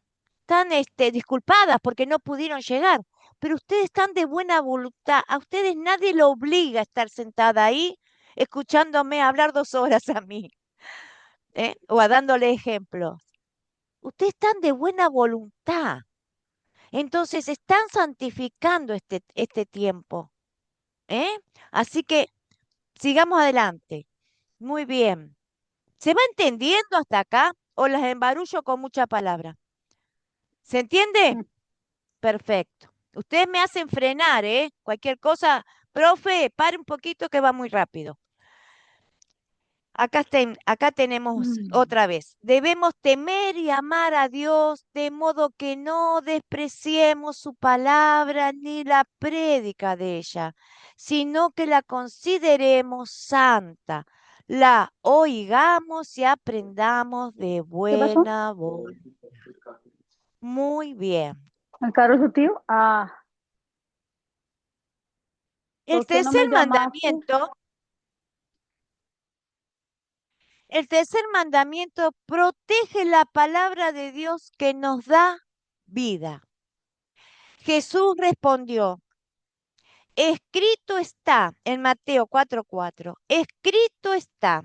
disculpadas porque no pudieron llegar, pero ustedes están de buena voluntad. A ustedes nadie lo obliga a estar sentada ahí escuchándome hablar 2 horas a mí, o a dándole ejemplos. Ustedes están de buena voluntad. Entonces están santificando este tiempo. ¿Eh? Así que sigamos adelante. Muy bien. ¿Se va entendiendo hasta acá o las embarullo con mucha palabra? ¿Se entiende? Perfecto. Ustedes me hacen frenar, ¿eh? Cualquier cosa, profe, pare un poquito que va muy rápido. Acá tenemos otra vez. Debemos temer y amar a Dios de modo que no despreciemos su palabra ni la prédica de ella, sino que la consideremos santa, la oigamos y aprendamos de ¿Qué pasó? buena voluntad. Muy bien. ¿El carro es su tío? Ah, El ¿por qué no tercer me llamaste? mandamiento, el tercer mandamiento protege la palabra de Dios que nos da vida. Jesús respondió, escrito está en Mateo 4:4, escrito está,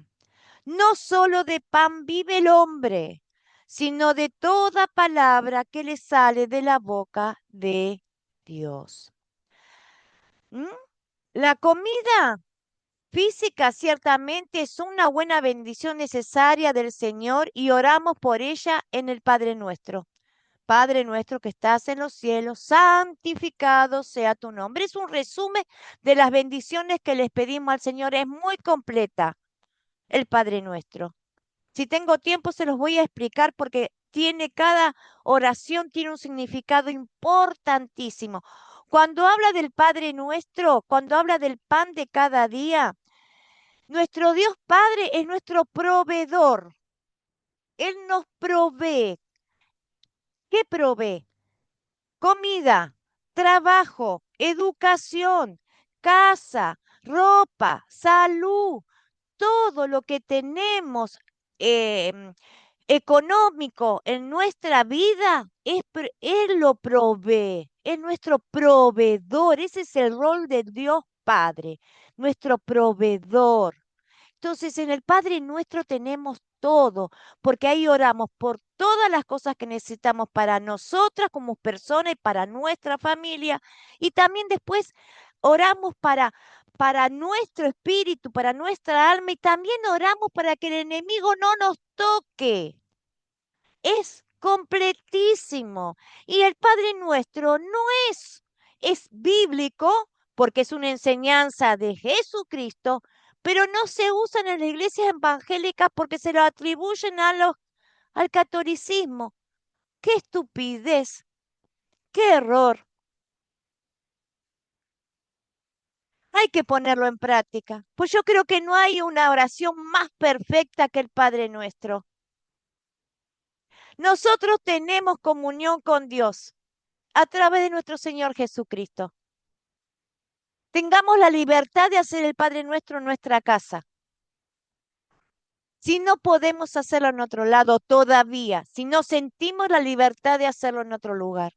no solo de pan vive el hombre, sino de toda palabra que le sale de la boca de Dios. ¿Mm? La comida física ciertamente es una buena bendición necesaria del Señor y oramos por ella en el Padre nuestro. Padre nuestro que estás en los cielos, santificado sea tu nombre. Es un resumen de las bendiciones que les pedimos al Señor. Es muy completa el Padre nuestro. Si tengo tiempo se los voy a explicar porque cada oración tiene un significado importantísimo. Cuando habla del Padre nuestro, cuando habla del pan de cada día, Nuestro Dios Padre es nuestro proveedor. Él nos provee. ¿Qué provee? Comida, trabajo, educación, casa, ropa, salud, todo lo que tenemos económico en nuestra vida, Él lo provee, es nuestro proveedor. Ese es el rol de Dios Padre, nuestro proveedor. Entonces, en el Padre Nuestro tenemos todo, porque ahí oramos por todas las cosas que necesitamos para nosotras como personas y para nuestra familia. Y también después oramos para nuestro espíritu, para nuestra alma, y también oramos para que el enemigo no nos toque. Es completísimo. Y el Padre Nuestro no es bíblico porque es una enseñanza de Jesucristo, pero no se usan en las iglesias evangélicas porque se lo atribuyen al catolicismo. ¡Qué estupidez! ¡Qué error! Hay que ponerlo en práctica. Pues yo creo que no hay una oración más perfecta que el Padre Nuestro. Nosotros tenemos comunión con Dios a través de nuestro Señor Jesucristo. Tengamos la libertad de hacer el Padre Nuestro en nuestra casa. Si no podemos hacerlo en otro lado todavía, si no sentimos la libertad de hacerlo en otro lugar,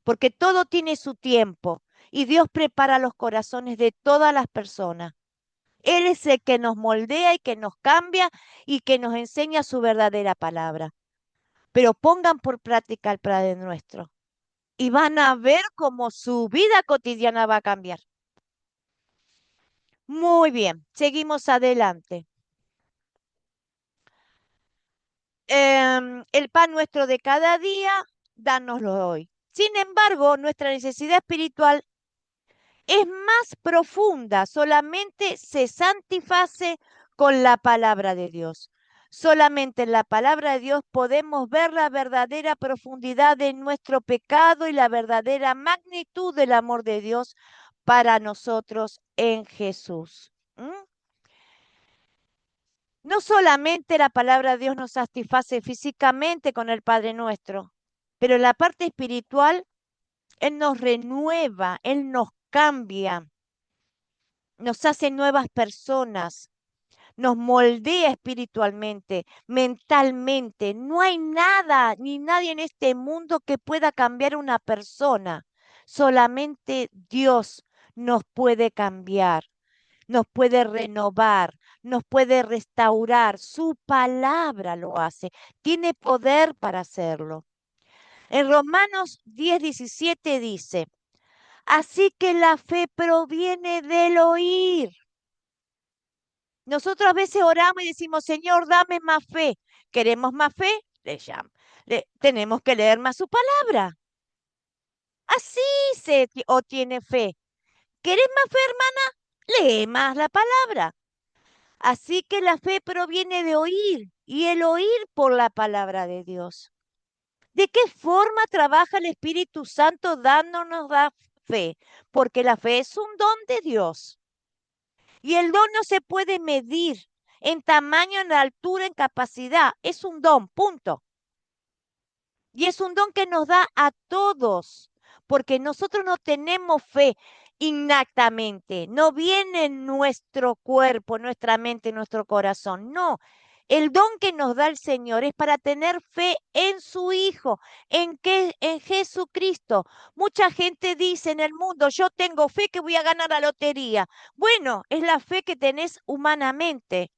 porque todo tiene su tiempo y Dios prepara los corazones de todas las personas. Él es el que nos moldea y que nos cambia y que nos enseña su verdadera palabra. Pero pongan por práctica el Padre Nuestro y van a ver cómo su vida cotidiana va a cambiar. Muy bien, seguimos adelante. El pan nuestro de cada día, dánoslo hoy. Sin embargo, nuestra necesidad espiritual es más profunda, solamente se satisface con la palabra de Dios. Solamente en la palabra de Dios podemos ver la verdadera profundidad de nuestro pecado y la verdadera magnitud del amor de Dios para nosotros en Jesús. No solamente la palabra de Dios nos satisface físicamente con el Padre Nuestro, pero en la parte espiritual, Él nos renueva, Él nos cambia, nos hace nuevas personas, nos moldea espiritualmente, mentalmente. No hay nada ni nadie en este mundo que pueda cambiar una persona. Solamente Dios nos puede cambiar, nos puede renovar, nos puede restaurar. Su palabra lo hace. Tiene poder para hacerlo. En Romanos 10:17 dice, así que la fe proviene del oír. Nosotros a veces oramos y decimos, Señor, dame más fe. ¿Queremos más fe? Tenemos que leer más su palabra. Así se obtiene fe. ¿Querés más fe, hermana? Lee más la palabra. Así que la fe proviene de oír y el oír por la palabra de Dios. ¿De qué forma trabaja el Espíritu Santo dándonos la fe? Porque la fe es un don de Dios. Y el don no se puede medir en tamaño, en altura, en capacidad. Es un don, punto. Y es un don que nos da a todos, porque nosotros no tenemos fe innatamente, no viene en nuestro cuerpo, nuestra mente, nuestro corazón, no. El don que nos da el Señor es para tener fe en su Hijo, en Jesucristo. Mucha gente dice en el mundo, yo tengo fe que voy a ganar la lotería. Bueno, es la fe que tenés humanamente,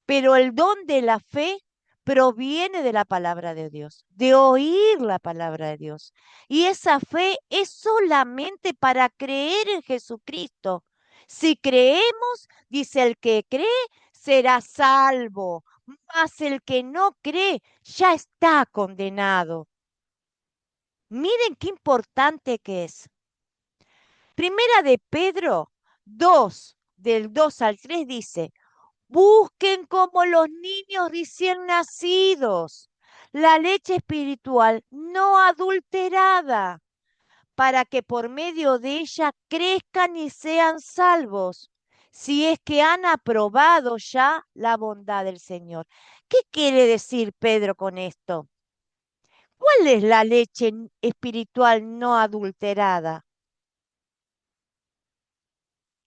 pero el don de la fe proviene de la palabra de Dios, de oír la palabra de Dios. Y esa fe es solamente para creer en Jesucristo. Si creemos, dice el que cree, será salvo, mas el que no cree ya está condenado. Miren qué importante que es. Primera de Pedro 2, del 2 al 3 dice, busquen como los niños recién nacidos la leche espiritual no adulterada, para que por medio de ella crezcan y sean salvos, si es que han aprobado ya la bondad del Señor. ¿Qué quiere decir Pedro con esto? ¿Cuál es la leche espiritual no adulterada?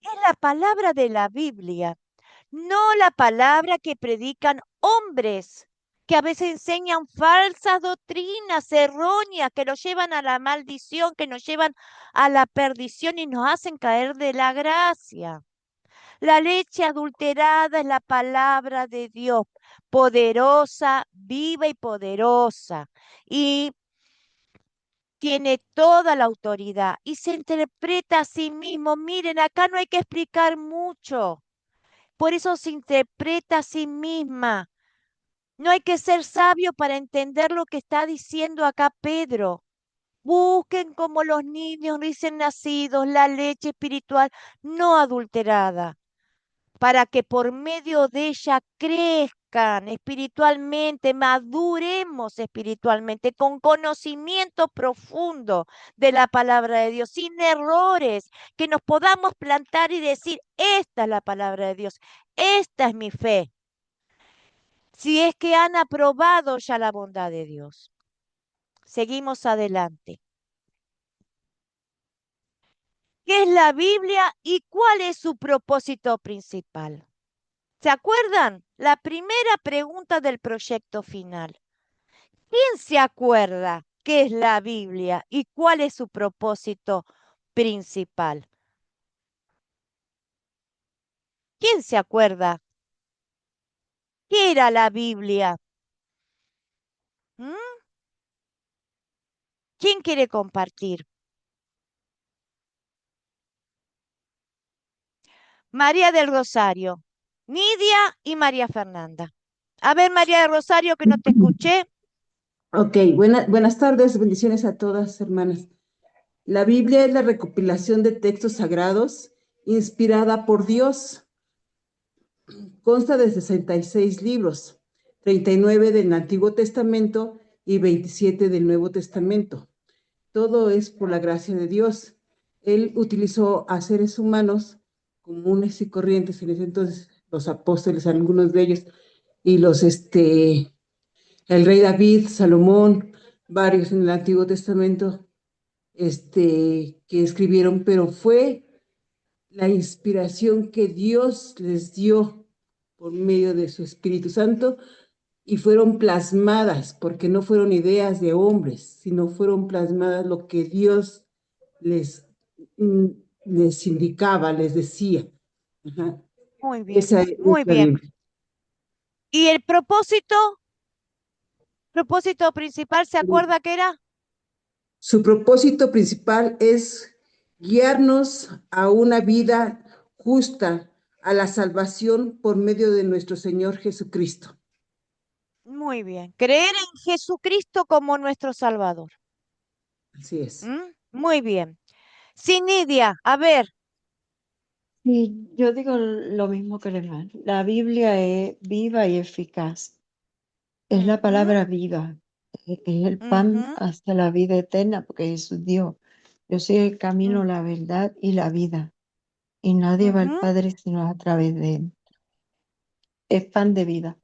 Es la palabra de la Biblia, no la palabra que predican hombres, que a veces enseñan falsas doctrinas erróneas, que nos llevan a la maldición, que nos llevan a la perdición y nos hacen caer de la gracia. La leche adulterada es la palabra de Dios, poderosa, viva y poderosa. Y tiene toda la autoridad y se interpreta a sí mismo. Miren, acá no hay que explicar mucho. Por eso se interpreta a sí misma. No hay que ser sabio para entender lo que está diciendo acá Pedro. Busquen como los niños recién nacidos la leche espiritual no adulterada, para que por medio de ella crezcan espiritualmente, maduremos espiritualmente, con conocimiento profundo de la palabra de Dios, sin errores, que nos podamos plantar y decir, esta es la palabra de Dios, esta es mi fe, si es que han aprobado ya la bondad de Dios. Seguimos adelante. ¿Qué es la Biblia y cuál es su propósito principal? ¿Se acuerdan? La primera pregunta del proyecto final. ¿Quién se acuerda qué es la Biblia y cuál es su propósito principal? ¿Quién se acuerda? ¿Qué era la Biblia? ¿Mm? ¿Quién quiere compartir? María del Rosario, Nidia y María Fernanda. A ver, María del Rosario, que no te escuché. Ok, buenas tardes, bendiciones a todas, hermanas. La Biblia es la recopilación de textos sagrados inspirada por Dios. Consta de 66 libros, 39 del Antiguo Testamento y 27 del Nuevo Testamento. Todo es por la gracia de Dios. Él utilizó a seres humanos comunes y corrientes en ese entonces, los apóstoles, algunos de ellos, y el rey David, Salomón, varios en el Antiguo Testamento, que escribieron, pero fue la inspiración que Dios les dio por medio de su Espíritu Santo y fueron plasmadas, porque no fueron ideas de hombres, sino fueron plasmadas lo que Dios les, mm, les indicaba, les decía. Ajá. Muy bien, Esa es muy la bien. Biblia. ¿Y el propósito principal, se acuerda que era? Su propósito principal es guiarnos a una vida justa, a la salvación por medio de nuestro Señor Jesucristo. Muy bien. Creer en Jesucristo como nuestro Salvador. Así es. Muy bien. Sí, Nidia, a ver. Y yo digo lo mismo que el hermano. La Biblia es viva y eficaz. Es la Ujú, palabra viva. Es el pan ujú, hasta la vida eterna, porque Jesús dijo, yo soy el camino, mm, la verdad y la vida. Y nadie va al ujú, Padre sino a través de él. Es pan de vida.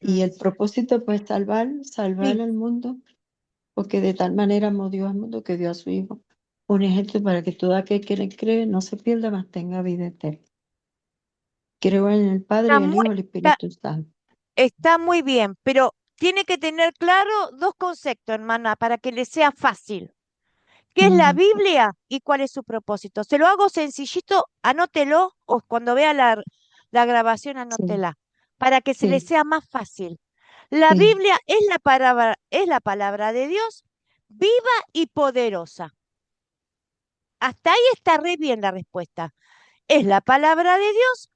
Y ujú. el propósito, pues, salvar Sí, al mundo, porque de tal manera amó Dios al mundo que dio a su Hijo un ejemplo para que todo aquel que le cree no se pierda, mas tenga vida eterna. Creo en el Padre, está el muy, Hijo y el está, Espíritu Santo. está muy bien, pero tiene que tener claro dos conceptos, hermana, para que le sea fácil. ¿Qué es la Ujú. Biblia y cuál es su propósito? Se lo hago sencillito, anótelo o cuando vea la grabación, Sí, anótela, para que se le sí, sea más fácil. La sí. Biblia es la palabra de Dios viva y poderosa. Hasta ahí está re bien la respuesta. Es la palabra de Dios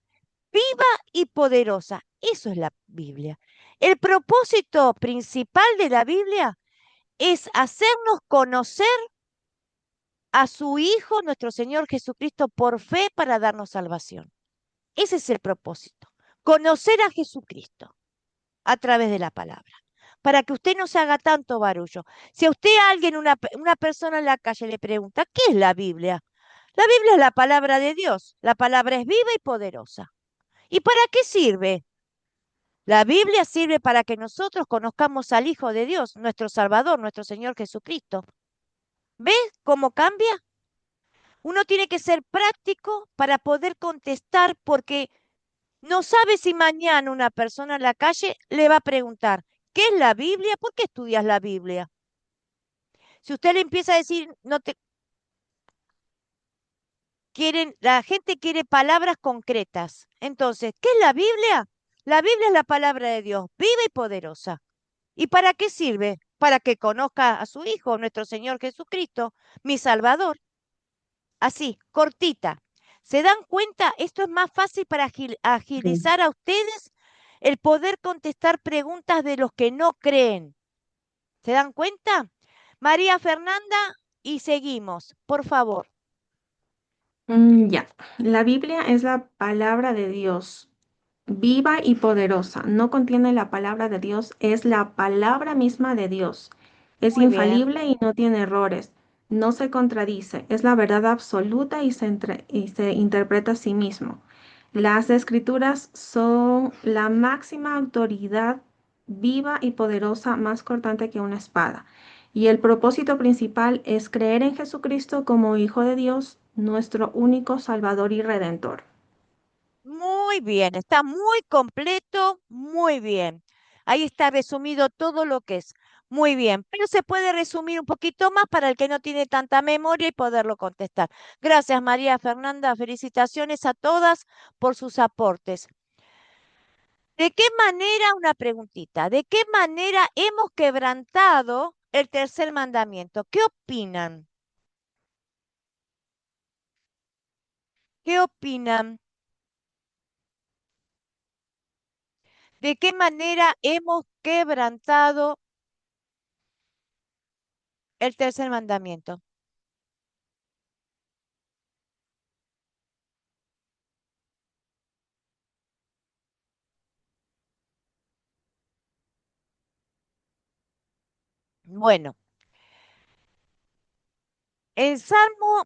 viva y poderosa. Eso es la Biblia. El propósito principal de la Biblia es hacernos conocer a su Hijo, nuestro Señor Jesucristo, por fe para darnos salvación. Ese es el propósito. Conocer a Jesucristo a través de la palabra. Para que usted no se haga tanto barullo. Si a usted alguien, una persona en la calle le pregunta, ¿qué es la Biblia? La Biblia es la palabra de Dios. La palabra es viva y poderosa. ¿Y para qué sirve? La Biblia sirve para que nosotros conozcamos al Hijo de Dios, nuestro Salvador, nuestro Señor Jesucristo. ¿Ves cómo cambia? Uno tiene que ser práctico para poder contestar porque no sabe si mañana una persona en la calle le va a preguntar, ¿qué es la Biblia? ¿Por qué estudias la Biblia? Si usted le empieza a decir, no te quieren, la gente quiere palabras concretas. Entonces, ¿qué es la Biblia? La Biblia es la palabra de Dios, viva y poderosa. ¿Y para qué sirve? Para que conozca a su Hijo, nuestro Señor Jesucristo, mi Salvador. Así, cortita. ¿Se dan cuenta? Esto es más fácil para agilizar a ustedes el poder contestar preguntas de los que no creen. ¿Se dan cuenta? María Fernanda, y seguimos, por favor. Ya, la Biblia es la palabra de Dios, viva y poderosa. No contiene la palabra de Dios, es la palabra misma de Dios. Es Muy bien. infalible y no tiene errores. No se contradice, es la verdad absoluta y se interpreta a sí mismo. Las escrituras son la máxima autoridad viva y poderosa, más cortante que una espada. Y el propósito principal es creer en Jesucristo como Hijo de Dios, nuestro único Salvador y Redentor. Muy bien, está muy completo, muy bien. Ahí está resumido todo lo que es. Muy bien, pero se puede resumir un poquito más para el que no tiene tanta memoria y poderlo contestar. Gracias, María Fernanda. Felicitaciones a todas por sus aportes. ¿De qué manera, una preguntita, de qué manera hemos quebrantado el tercer mandamiento? ¿Qué opinan? ¿Qué opinan? ¿De qué manera hemos quebrantado el tercer mandamiento? Bueno, el Salmo,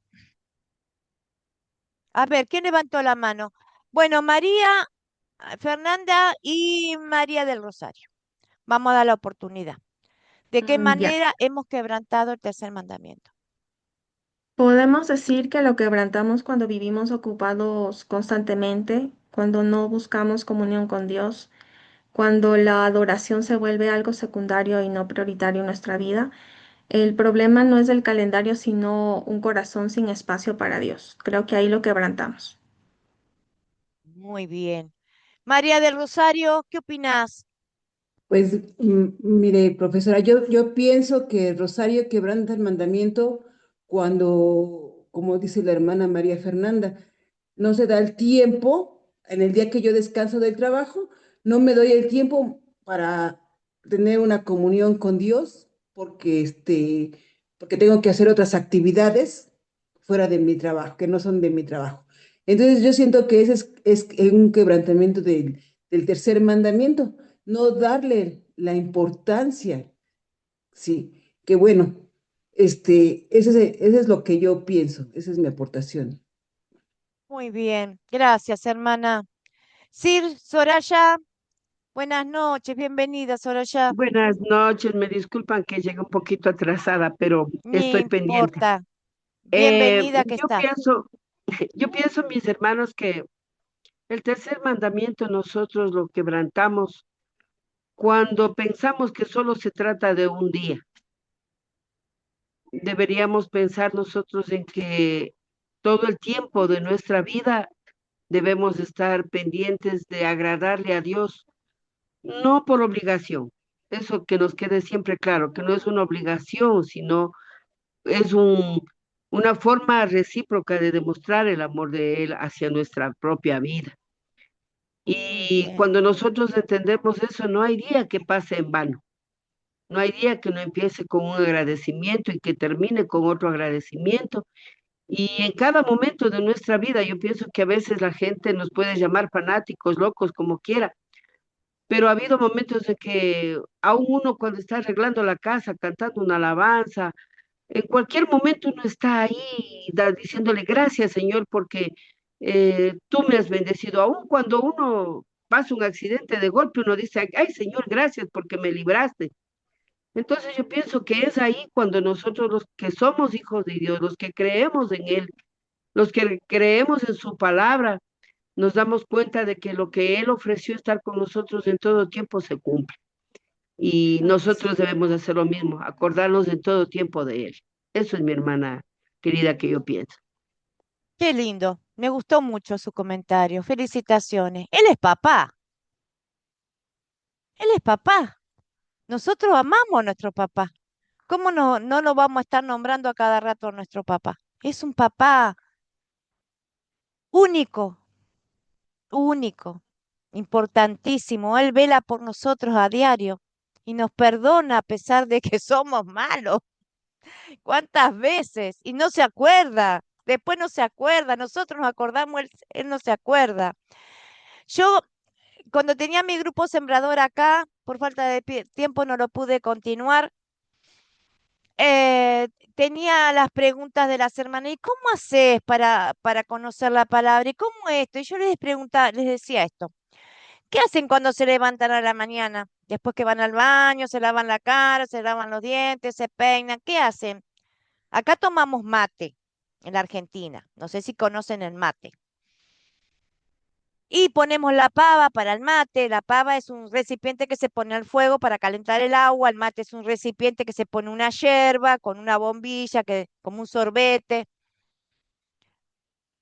a ver, ¿quién levantó la mano? Bueno, María, Fernanda y María del Rosario. Vamos a dar la oportunidad. ¿De qué Ya. manera hemos quebrantado el tercer mandamiento? Podemos decir que lo quebrantamos cuando vivimos ocupados constantemente, cuando no buscamos comunión con Dios, cuando la adoración se vuelve algo secundario y no prioritario en nuestra vida. El problema no es el calendario, sino un corazón sin espacio para Dios. Creo que ahí lo quebrantamos. Muy bien. María del Rosario, ¿qué opinás? Pues mire, profesora, yo pienso que Rosario quebranta el mandamiento cuando, como dice la hermana María Fernanda, no se da el tiempo, en el día que yo descanso del trabajo, no me doy el tiempo para tener una comunión con Dios, porque, porque tengo que hacer otras actividades fuera de mi trabajo, que no son de mi trabajo. Entonces yo siento que ese es un quebrantamiento del tercer mandamiento, no darle la importancia, sí, que bueno, ese es lo que yo pienso, esa es mi aportación. Muy bien. Gracias, hermana. Sir Soraya, buenas noches. Bienvenida, Soraya. Buenas noches, me disculpan que llegue un poquito atrasada, pero Ni estoy pendiente. importa. Bienvenida que Yo está. pienso, yo pienso, mis hermanos, que el tercer mandamiento nosotros lo quebrantamos cuando pensamos que solo se trata de un día. Deberíamos pensar nosotros en que todo el tiempo de nuestra vida debemos estar pendientes de agradarle a Dios, no por obligación. Eso que nos quede siempre claro, que no es una obligación, sino es una forma recíproca de demostrar el amor de Él hacia nuestra propia vida. Muy Y bien. cuando nosotros entendemos eso, no hay día que pase en vano. No hay día que no empiece con un agradecimiento y que termine con otro agradecimiento. Y en cada momento de nuestra vida, yo pienso que a veces la gente nos puede llamar fanáticos, locos, como quiera, pero ha habido momentos en que aún uno cuando está arreglando la casa, cantando una alabanza, En cualquier momento uno está ahí diciéndole gracias, Señor, porque tú me has bendecido. Aun cuando uno pasa un accidente de golpe, uno dice, ay, Señor, gracias porque me libraste. Entonces yo pienso que es ahí cuando nosotros los que somos hijos de Dios, los que creemos en Él, los que creemos en su palabra, nos damos cuenta de que lo que Él ofreció estar con nosotros en todo tiempo se cumple. Y nosotros debemos hacer lo mismo, acordarnos en todo tiempo de Él. Eso es mi hermana querida que yo pienso. Qué lindo. Me gustó mucho su comentario. Felicitaciones. Él es papá. Él es papá. Nosotros amamos a nuestro papá. ¿Cómo no lo vamos a estar nombrando a cada rato a nuestro papá? Es un papá único, único, importantísimo. Él vela por nosotros a diario y nos perdona a pesar de que somos malos. ¿Cuántas veces? Y no se acuerda. Después no se acuerda. Nosotros nos acordamos, él no se acuerda. Yo, cuando tenía mi grupo sembrador acá, por falta de tiempo no lo pude continuar. eh, Tenía las preguntas de las hermanas, ¿y cómo haces para conocer la palabra? ¿Y cómo esto? Y yo les preguntaba, les decía esto, ¿qué hacen cuando se levantan a la mañana? Después que van al baño, se lavan la cara, se lavan los dientes, se peinan, ¿qué hacen? Acá tomamos mate en la Argentina, no sé si conocen el mate. Y ponemos la pava para el mate. La pava es un recipiente que se pone al fuego para calentar el agua. El mate es un recipiente que se pone una yerba con una bombilla, como un sorbete.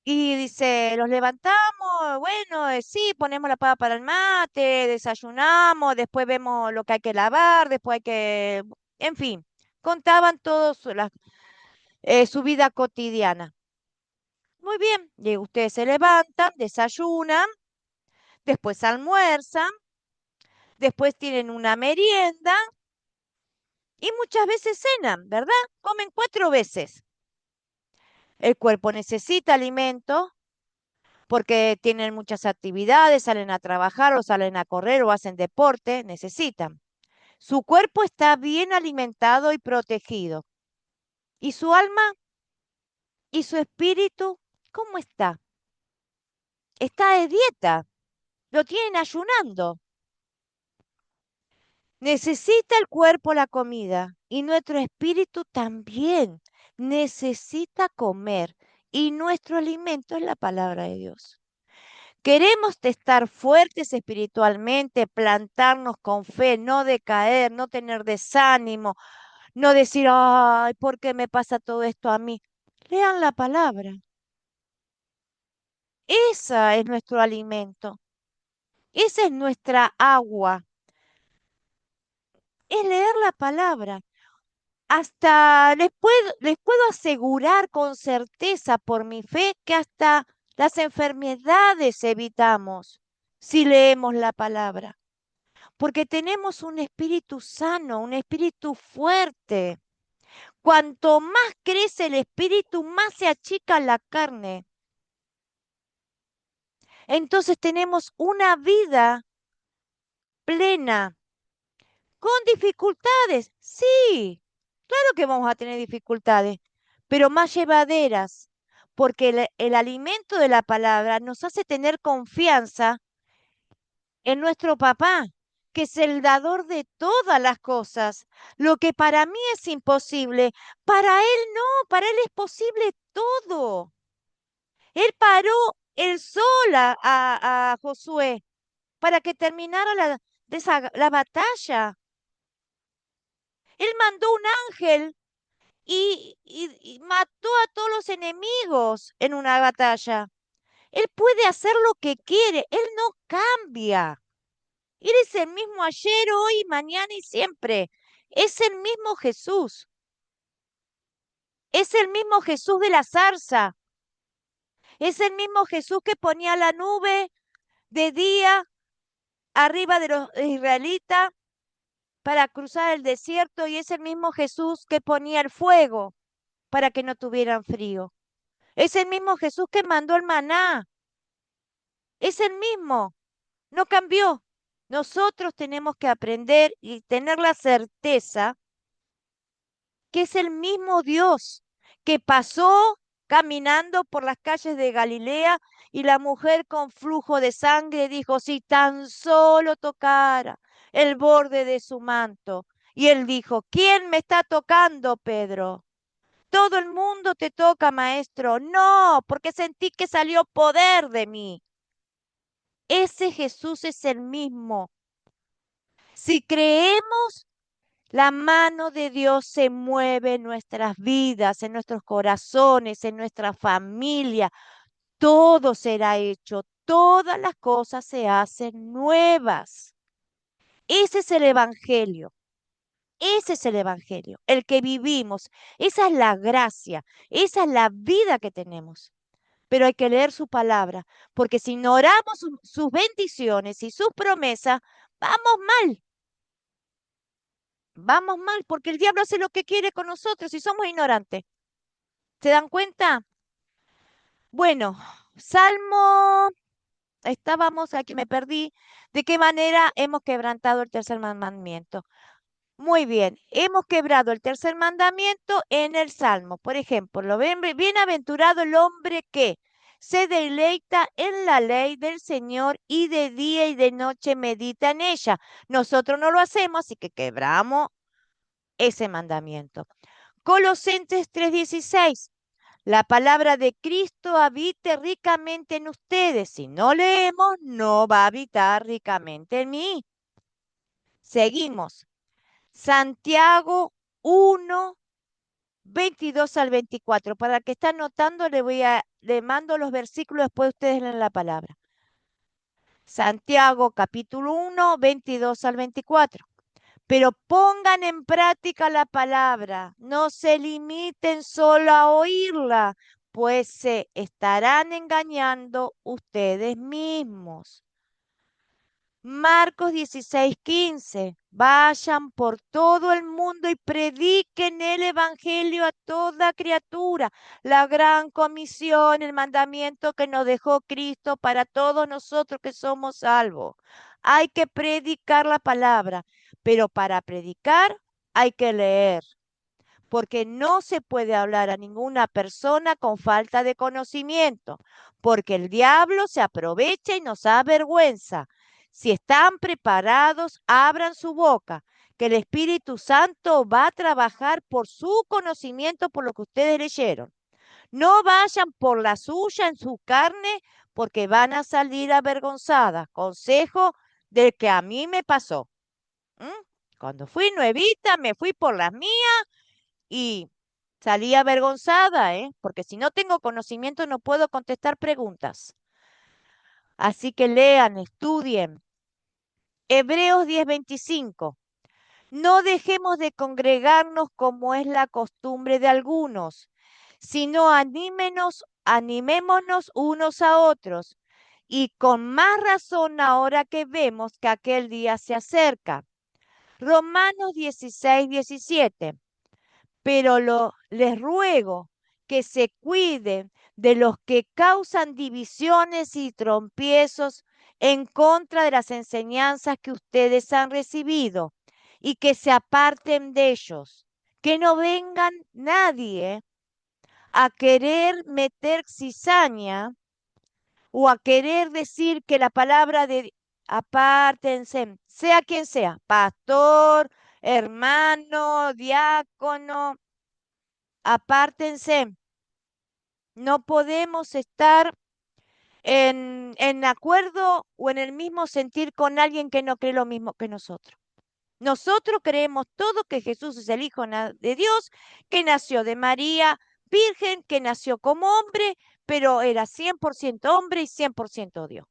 Y dice, los levantamos, bueno, sí, ponemos la pava para el mate, desayunamos, después vemos lo que hay que lavar, después hay que, en fin, contaban todos su vida cotidiana. Muy bien, y ustedes se levantan, desayunan, después almuerzan, después tienen una merienda y muchas veces cenan, ¿verdad? Comen 4 veces. El cuerpo necesita alimento porque tienen muchas actividades, salen a trabajar o salen a correr o hacen deporte, necesitan. Su cuerpo está bien alimentado y protegido. ¿Y su alma y su espíritu cómo está? Está de dieta, lo tienen ayunando. Necesita el cuerpo la comida y nuestro espíritu también necesita comer y nuestro alimento es la palabra de Dios. Queremos estar fuertes espiritualmente, plantarnos con fe, no decaer, no tener desánimo, no decir, ay, ¿por qué me pasa todo esto a mí? Lean la palabra. Esa es nuestro alimento. Esa es nuestra agua. Es leer la palabra. Hasta les puedo asegurar con certeza por mi fe que hasta las enfermedades evitamos si leemos la palabra, porque tenemos un espíritu sano, un espíritu fuerte. Cuanto más crece el espíritu, más se achica la carne. Entonces tenemos una vida plena, con dificultades, sí. Claro que vamos a tener dificultades, pero más llevaderas, porque el alimento de la palabra nos hace tener confianza en nuestro papá, que es el dador de todas las cosas. Lo que para mí es imposible, para él no, para él es posible todo. Él paró el sol a Josué para que terminara la batalla. Él mandó un ángel y mató a todos los enemigos en una batalla. Él puede hacer lo que quiere, él no cambia. Él es el mismo ayer, hoy, mañana y siempre. Es el mismo Jesús. Es el mismo Jesús de la zarza. Es el mismo Jesús que ponía la nube de día arriba de los israelitas para cruzar el desierto y es el mismo Jesús que ponía el fuego para que no tuvieran frío. Es el mismo Jesús que mandó el maná. Es el mismo. No cambió. Nosotros tenemos que aprender y tener la certeza que es el mismo Dios que pasó caminando por las calles de Galilea y la mujer con flujo de sangre dijo, si tan solo tocara el borde de su manto. Y él dijo, ¿quién me está tocando, Pedro? Todo el mundo te toca, maestro. No, porque sentí que salió poder de mí. Ese Jesús es el mismo. Si creemos, la mano de Dios se mueve en nuestras vidas, en nuestros corazones, en nuestra familia. Todo será hecho, todas las cosas se hacen nuevas. Ese es el Evangelio. Ese es el Evangelio, el que vivimos. Esa es la gracia, esa es la vida que tenemos. Pero hay que leer su palabra, porque si ignoramos sus bendiciones y sus promesas, vamos mal. Vamos mal, porque el diablo hace lo que quiere con nosotros y somos ignorantes. ¿Se dan cuenta? Bueno, Salmo, estábamos aquí, me perdí. ¿De qué manera hemos quebrantado el tercer mandamiento? Muy bien, hemos quebrado el tercer mandamiento en el Salmo. Por ejemplo, bienaventurado el hombre que se deleita en la ley del Señor y de día y de noche medita en ella. Nosotros no lo hacemos, así que quebramos ese mandamiento. Colosenses 3:16. La palabra de Cristo habite ricamente en ustedes. Si no leemos, no va a habitar ricamente en mí. Seguimos. Santiago 1, 22 al 24. Para el que está anotando, le mando los versículos, después ustedes leen la palabra. Santiago capítulo 1, 22 al 24. Pero pongan en práctica la palabra, no se limiten solo a oírla, pues se estarán engañando ustedes mismos. Marcos 16:15. Vayan por todo el mundo y prediquen el evangelio a toda criatura. La gran comisión, el mandamiento que nos dejó Cristo para todos nosotros que somos salvos. Hay que predicar la palabra, pero para predicar hay que leer, porque no se puede hablar a ninguna persona con falta de conocimiento, porque el diablo se aprovecha y nos avergüenza. Si están preparados, abran su boca, que el Espíritu Santo va a trabajar por su conocimiento, por lo que ustedes leyeron. No vayan por la suya en su carne, porque van a salir avergonzadas. Consejo del que a mí me pasó. Cuando fui nuevita, me fui por las mías y salí avergonzada, porque si no tengo conocimiento no puedo contestar preguntas. Así que lean, estudien. Hebreos 10:25. No dejemos de congregarnos como es la costumbre de algunos, sino animémonos unos a otros, y con más razón ahora que vemos que aquel día se acerca. Romanos 16:17. Pero les ruego que se cuiden de los que causan divisiones y tropiezos en contra de las enseñanzas que ustedes han recibido y que se aparten de ellos. Que no vengan nadie a querer meter cizaña o a querer decir que la palabra de apártense, sea quien sea, pastor, hermano, diácono, apártense. No podemos estar en acuerdo o en el mismo sentir con alguien que no cree lo mismo que nosotros. Nosotros creemos todo que Jesús es el Hijo de Dios, que nació de María Virgen, que nació como hombre, pero era 100% hombre y 100% Dios.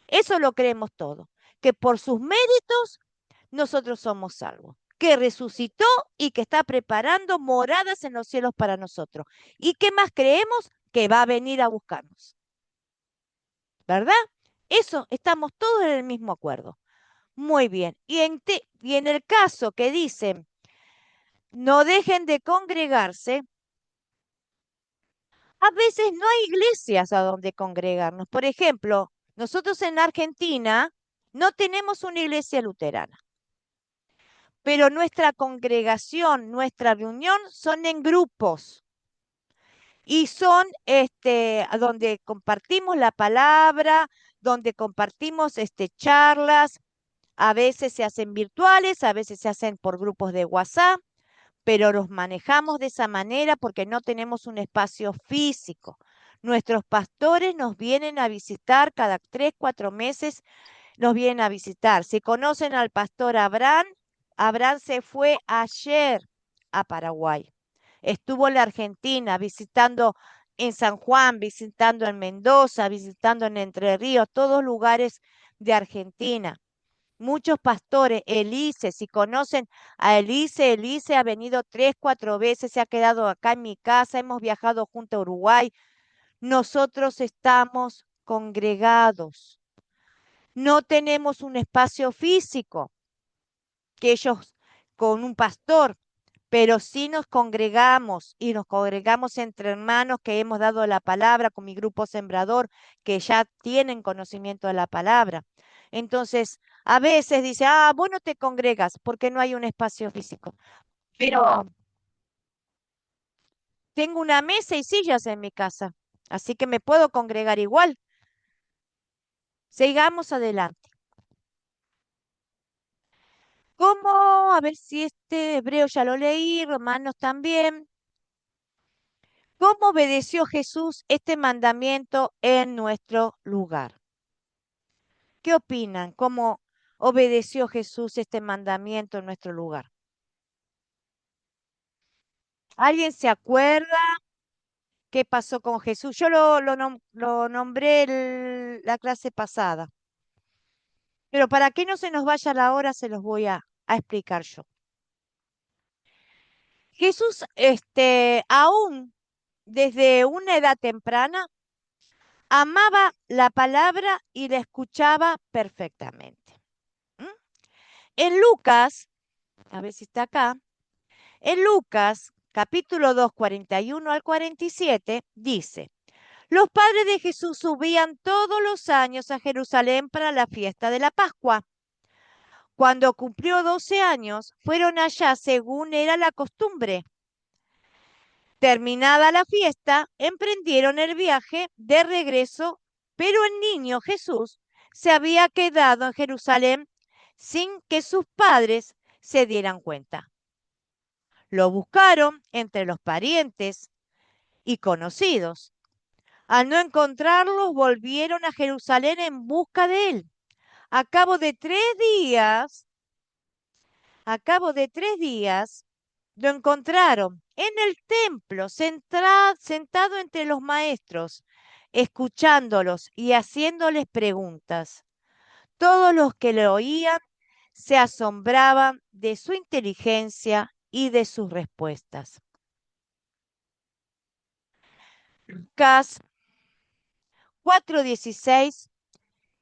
Eso lo creemos todo, que por sus méritos nosotros somos salvos, que resucitó y que está preparando moradas en los cielos para nosotros. ¿Y qué más creemos? Que va a venir a buscarnos. ¿Verdad? Eso, estamos todos en el mismo acuerdo. Muy bien. Y en el caso que dicen, no dejen de congregarse, a veces no hay iglesias a donde congregarnos. Por ejemplo, nosotros en Argentina no tenemos una iglesia luterana. pero nuestra congregación, nuestra reunión son en grupos. Y son donde compartimos la palabra, donde compartimos charlas, a veces se hacen virtuales, a veces se hacen por grupos de WhatsApp, pero los manejamos de esa manera porque no tenemos un espacio físico. Nuestros pastores nos vienen a visitar cada 3, 4 meses, nos vienen a visitar. Si conocen al pastor Abraham, Abraham se fue ayer a Paraguay. Estuvo en la Argentina visitando en San Juan, visitando en Mendoza, visitando en Entre Ríos, todos lugares de Argentina. Muchos pastores, Elise, si conocen a Elise, Elise ha venido 3, 4 veces, se ha quedado acá en mi casa, hemos viajado junto a Uruguay. Nosotros estamos congregados. No tenemos un espacio físico que ellos con un pastor, pero sí nos congregamos y nos congregamos entre hermanos que hemos dado la palabra con mi grupo sembrador, que ya tienen conocimiento de la palabra. Entonces, a veces dice, vos no te congregas porque no hay un espacio físico. Pero tengo una mesa y sillas en mi casa, así que me puedo congregar igual. Sigamos adelante. ¿Cómo? A ver si hebreo ya lo leí, Romanos también. ¿Cómo obedeció Jesús este mandamiento en nuestro lugar? ¿Qué opinan? ¿Cómo obedeció Jesús este mandamiento en nuestro lugar? ¿Alguien se acuerda qué pasó con Jesús? Yo lo nombré la clase pasada. Pero para que no se nos vaya la hora, se los voy a explicar yo. Jesús, aún desde una edad temprana, amaba la palabra y la escuchaba perfectamente. ¿Mm? En Lucas, a ver si está acá, en Lucas capítulo 2, 41 al 47, dice, los padres de Jesús subían todos los años a Jerusalén para la fiesta de la Pascua. Cuando cumplió 12 años, fueron allá según era la costumbre. Terminada la fiesta, emprendieron el viaje de regreso, pero el niño Jesús se había quedado en Jerusalén sin que sus padres se dieran cuenta. Lo buscaron entre los parientes y conocidos. Al no encontrarlos, volvieron a Jerusalén en busca de él. A cabo de 3 días, lo encontraron en el templo, sentado entre los maestros, escuchándolos y haciéndoles preguntas. Todos los que le oían se asombraban de su inteligencia y de sus respuestas. Lucas 4:16,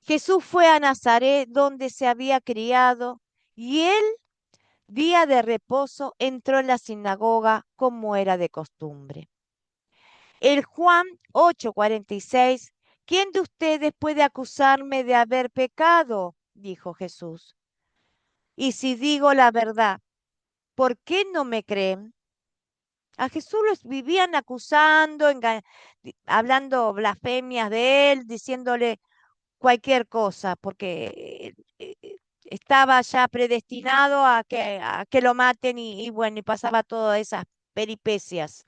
Jesús fue a Nazaret donde se había criado y él, día de reposo, entró en la sinagoga como era de costumbre. El Juan 8:46, ¿quién de ustedes puede acusarme de haber pecado? Dijo Jesús. Y si digo la verdad, ¿por qué no me creen? A Jesús los vivían acusando, hablando blasfemias de él, diciéndole cualquier cosa, porque estaba ya predestinado a que lo maten y bueno, y pasaba todas esas peripecias.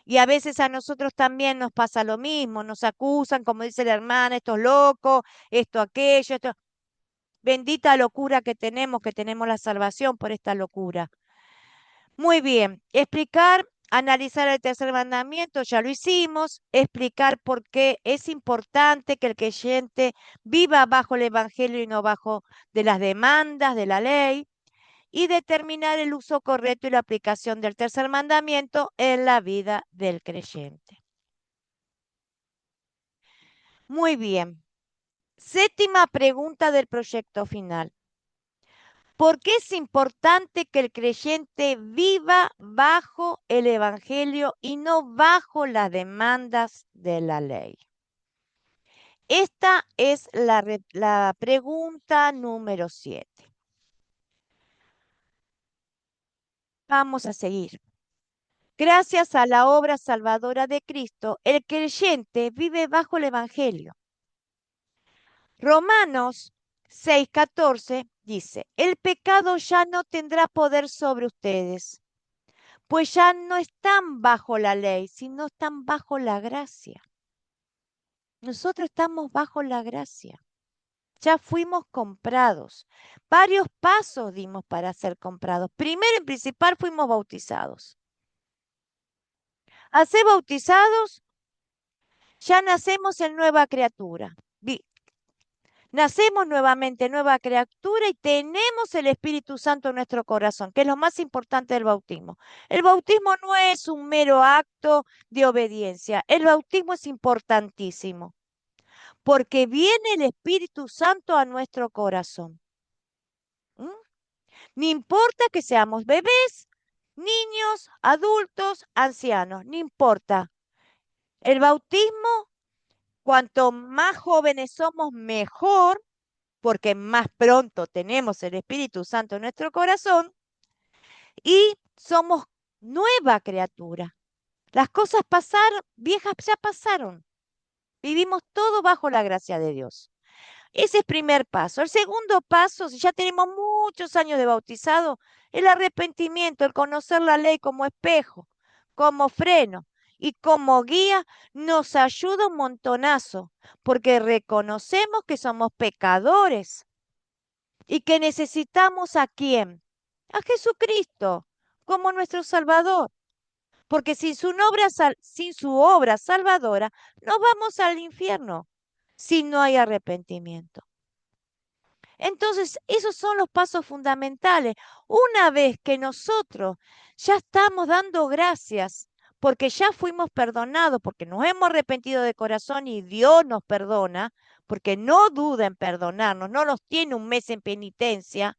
Y a veces a nosotros también nos pasa lo mismo, nos acusan, como dice la hermana, esto es loco, esto, aquello, esto. Bendita locura que tenemos la salvación por esta locura. Muy bien, analizar el tercer mandamiento, ya lo hicimos, explicar por qué es importante que el creyente viva bajo el Evangelio y no bajo de las demandas de la ley, y determinar el uso correcto y la aplicación del tercer mandamiento en la vida del creyente. Muy bien. Séptima pregunta del proyecto final. ¿Por qué es importante que el creyente viva bajo el Evangelio y no bajo las demandas de la ley? Esta es la pregunta número 7. Vamos a seguir. Gracias a la obra salvadora de Cristo, el creyente vive bajo el Evangelio. Romanos 6:14 dice, el pecado ya no tendrá poder sobre ustedes, pues ya no están bajo la ley, sino están bajo la gracia. Nosotros estamos bajo la gracia. Ya fuimos comprados. Varios pasos dimos para ser comprados. Primero y principal fuimos bautizados. Al ser bautizados, ya nacemos en nueva criatura. Nacemos nuevamente nueva criatura y tenemos el Espíritu Santo en nuestro corazón, que es lo más importante del bautismo. El bautismo no es un mero acto de obediencia. El bautismo es importantísimo, porque viene el Espíritu Santo a nuestro corazón. ¿Mm? No importa que seamos bebés, niños, adultos, ancianos, no importa. El bautismo, cuanto más jóvenes somos, mejor, porque más pronto tenemos el Espíritu Santo en nuestro corazón y somos nueva criatura. Las cosas viejas ya pasaron. Vivimos todo bajo la gracia de Dios. Ese es el primer paso. El segundo paso, si ya tenemos muchos años de bautizado, el arrepentimiento, el conocer la ley como espejo, como freno y como guía, nos ayuda un montonazo, porque reconocemos que somos pecadores y que necesitamos ¿a quién? A Jesucristo como nuestro Salvador. Porque sin su obra salvadora, no vamos al infierno si no hay arrepentimiento. Entonces, esos son los pasos fundamentales. Una vez que nosotros ya estamos dando gracias, porque ya fuimos perdonados, porque nos hemos arrepentido de corazón y Dios nos perdona, porque no duda en perdonarnos, no nos tiene un mes en penitencia,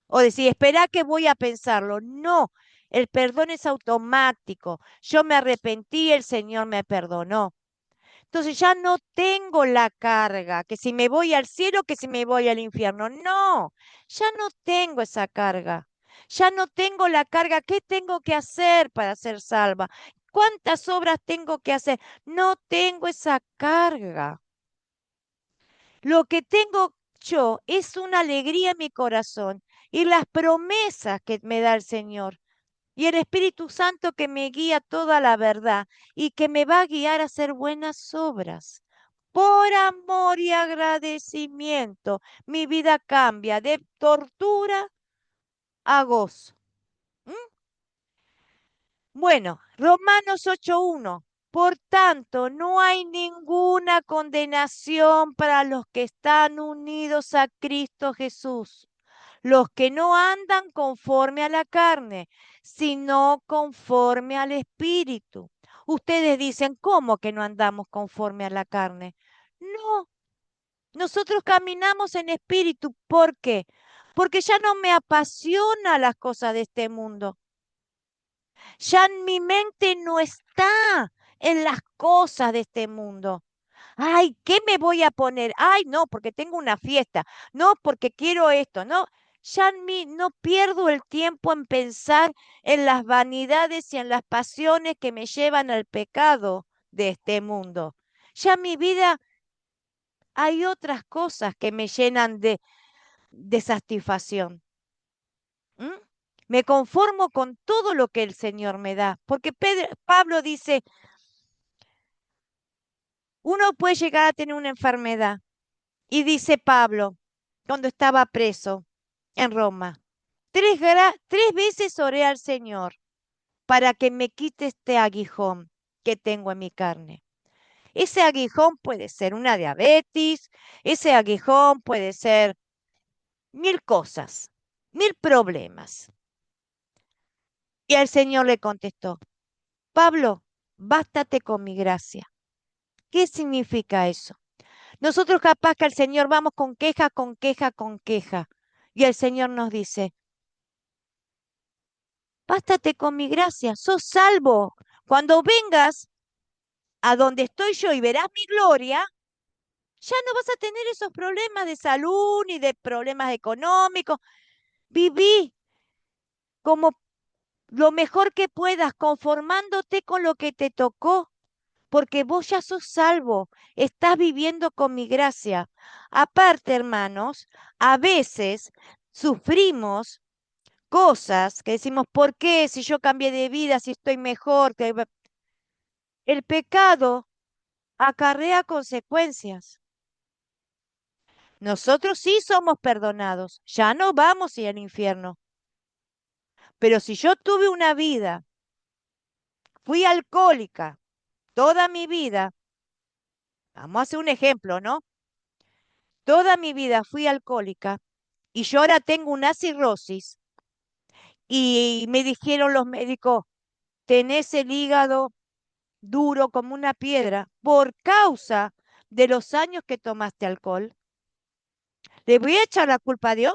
o decir, espera que voy a pensarlo. No, el perdón es automático. Yo me arrepentí, el Señor me perdonó. Entonces ya no tengo la carga, que si me voy al cielo, que si me voy al infierno. No, ya no tengo esa carga. Ya no tengo la carga. ¿Qué tengo que hacer para ser salva? ¿Cuántas obras tengo que hacer? No tengo esa carga. Lo que tengo yo es una alegría en mi corazón y las promesas que me da el Señor. Y el Espíritu Santo que me guía toda la verdad y que me va a guiar a hacer buenas obras. Por amor y agradecimiento, mi vida cambia de tortura a gozo. ¿Mm? Bueno, Romanos 8:1. Por tanto, no hay ninguna condenación para los que están unidos a Cristo Jesús, los que no andan conforme a la carne, sino conforme al Espíritu. Ustedes dicen, ¿cómo que no andamos conforme a la carne? No, nosotros caminamos en espíritu. ¿Por qué? Porque ya no me apasiona las cosas de este mundo. Ya mi mente no está en las cosas de este mundo. Ay, ¿qué me voy a poner? Ay, no, porque tengo una fiesta. No, porque quiero esto. No, ya no pierdo el tiempo en pensar en las vanidades y en las pasiones que me llevan al pecado de este mundo. Ya mi vida hay otras cosas que me llenan de satisfacción. ¿Mm? Me conformo con todo lo que el Señor me da, porque Pablo dice, uno puede llegar a tener una enfermedad, y dice Pablo, cuando estaba preso en Roma, tres veces oré al Señor para que me quite este aguijón que tengo en mi carne. Ese aguijón puede ser una diabetes, ese aguijón puede ser mil cosas, mil problemas. Y el Señor le contestó, Pablo, bástate con mi gracia. ¿Qué significa eso? Nosotros capaz que al Señor vamos con queja, con queja, con queja. Y el Señor nos dice, bástate con mi gracia, sos salvo. Cuando vengas a donde estoy yo y verás mi gloria, ya no vas a tener esos problemas de salud ni de problemas económicos. Viví como lo mejor que puedas, conformándote con lo que te tocó, porque vos ya sos salvo, estás viviendo con mi gracia. Aparte, hermanos, a veces sufrimos cosas que decimos, ¿por qué? Si yo cambié de vida, si estoy mejor. El pecado acarrea consecuencias. Nosotros sí somos perdonados, ya no vamos a ir al infierno. Pero si yo tuve una vida, fui alcohólica toda mi vida, vamos a hacer un ejemplo, ¿no? Toda mi vida fui alcohólica y yo ahora tengo una cirrosis y me dijeron los médicos, tenés el hígado duro como una piedra por causa de los años que tomaste alcohol. ¿Le voy a echar la culpa a Dios?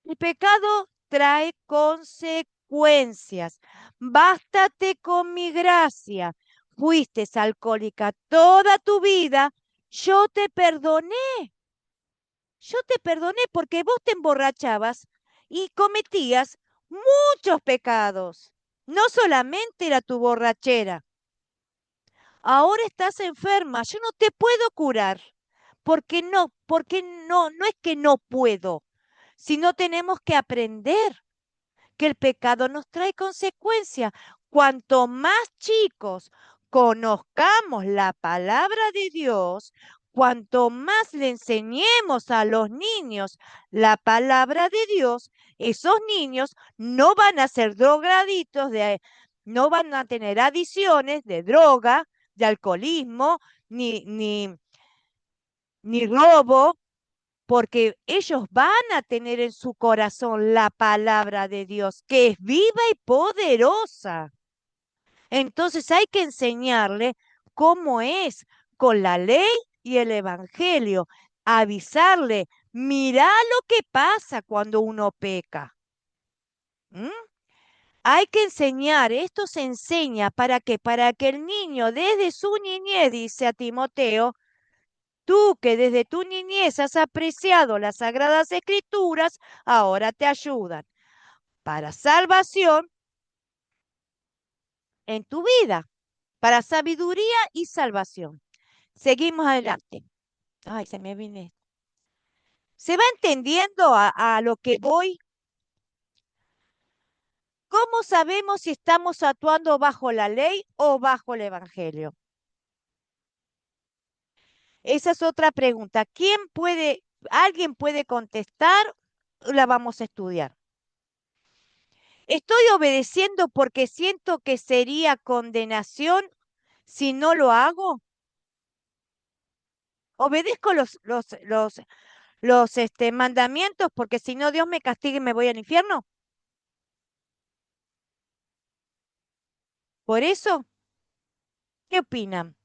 El pecado trae consecuencias. Bástate con mi gracia. Fuiste alcohólica toda tu vida. Yo te perdoné. Yo te perdoné porque vos te emborrachabas y cometías muchos pecados. No solamente era tu borrachera. Ahora estás enferma. Yo no te puedo curar. Porque no es que no puedo, sino tenemos que aprender que el pecado nos trae consecuencias. Cuanto más chicos conozcamos la palabra de Dios, cuanto más le enseñemos a los niños la palabra de Dios, esos niños no van a ser drogaditos, no van a tener adiciones de droga, de alcoholismo, ni robo, porque ellos van a tener en su corazón la palabra de Dios, que es viva y poderosa. Entonces hay que enseñarle cómo es con la ley y el evangelio, avisarle, mira lo que pasa cuando uno peca. ¿Mm? Hay que enseñar, esto se enseña para que el niño desde su niñez, dice a Timoteo, tú que desde tu niñez has apreciado las sagradas escrituras, ahora te ayudan para salvación en tu vida, para sabiduría y salvación. Seguimos adelante. Ay, se me viene. ¿Se va entendiendo a lo que voy? ¿Cómo sabemos si estamos actuando bajo la ley o bajo el evangelio? Esa es otra pregunta. ¿Alguien puede contestar? La vamos a estudiar. ¿Estoy obedeciendo porque siento que sería condenación si no lo hago? ¿Obedezco los mandamientos porque si no Dios me castiga y me voy al infierno? ¿Por eso? ¿Qué opinan?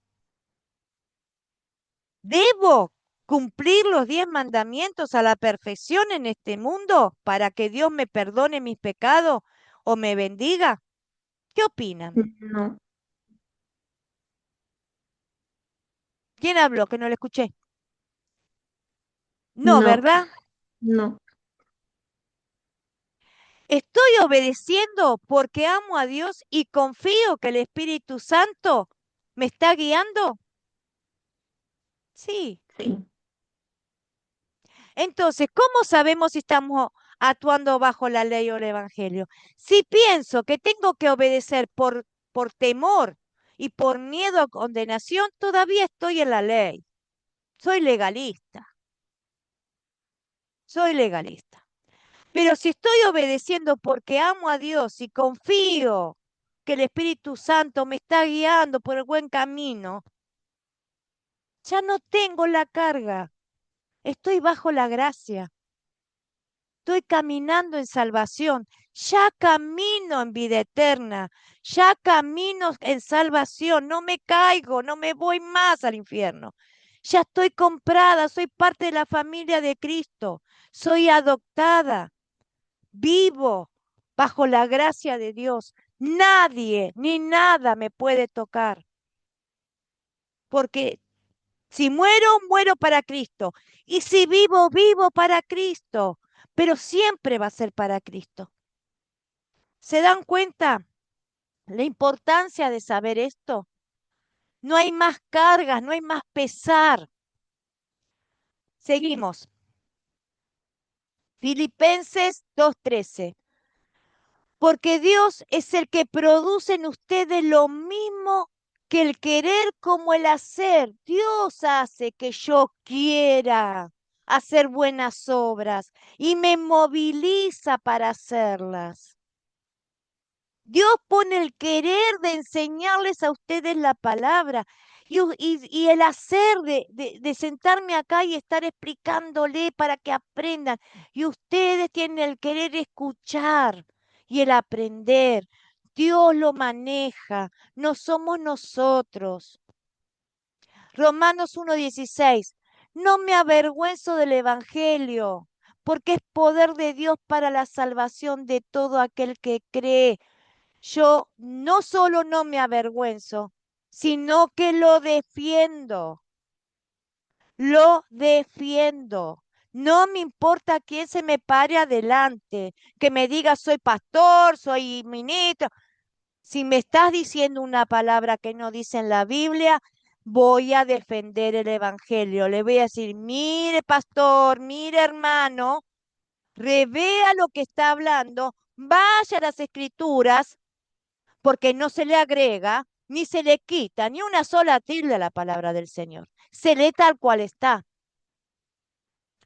¿Debo cumplir los 10 mandamientos a la perfección en este mundo para que Dios me perdone mis pecados o me bendiga? ¿Qué opinan? No, ¿Quién habló? Que no le escuché. No, no, ¿verdad? no, Estoy obedeciendo porque amo a Dios y confío que el Espíritu Santo me está guiando. Sí. sí. Entonces, ¿cómo sabemos si estamos actuando bajo la ley o el Evangelio? Si pienso que tengo que obedecer por temor y por miedo a condenación, todavía estoy en la ley. Soy legalista. Soy legalista. Pero si estoy obedeciendo porque amo a Dios y confío que el Espíritu Santo me está guiando por el buen camino, ya no tengo la carga. Estoy bajo la gracia. Estoy caminando en salvación. Ya camino en vida eterna. Ya camino en salvación. No me caigo, no me voy más al infierno. Ya estoy comprada, soy parte de la familia de Cristo. Soy adoptada. Vivo bajo la gracia de Dios. Nadie ni nada me puede tocar. Porque si muero, muero para Cristo. Y si vivo, vivo para Cristo. pero siempre va a ser para Cristo. ¿Se dan cuenta la importancia de saber esto? No hay más cargas, no hay más pesar. Seguimos. Filipenses 2:13. Porque Dios es el que produce en ustedes lo mismo que el querer como el hacer. Dios hace que yo quiera hacer buenas obras y me moviliza para hacerlas. Dios pone el querer de enseñarles a ustedes la palabra y el hacer de sentarme acá y estar explicándole para que aprendan. Y ustedes tienen el querer escuchar y el aprender. Dios lo maneja, no somos nosotros. Romanos 1:16. No me avergüenzo del Evangelio, porque es poder de Dios para la salvación de todo aquel que cree. Yo no solo no me avergüenzo, sino que lo defiendo. Lo defiendo. No me importa quién se me pare adelante, que me diga soy pastor, soy ministro. Si me estás diciendo una palabra que no dice en la Biblia, voy a defender el evangelio. Le voy a decir, mire pastor, mire hermano, revea lo que está hablando, vaya a las escrituras porque no se le agrega ni se le quita ni una sola tilde a la palabra del Señor. Se lee tal cual está.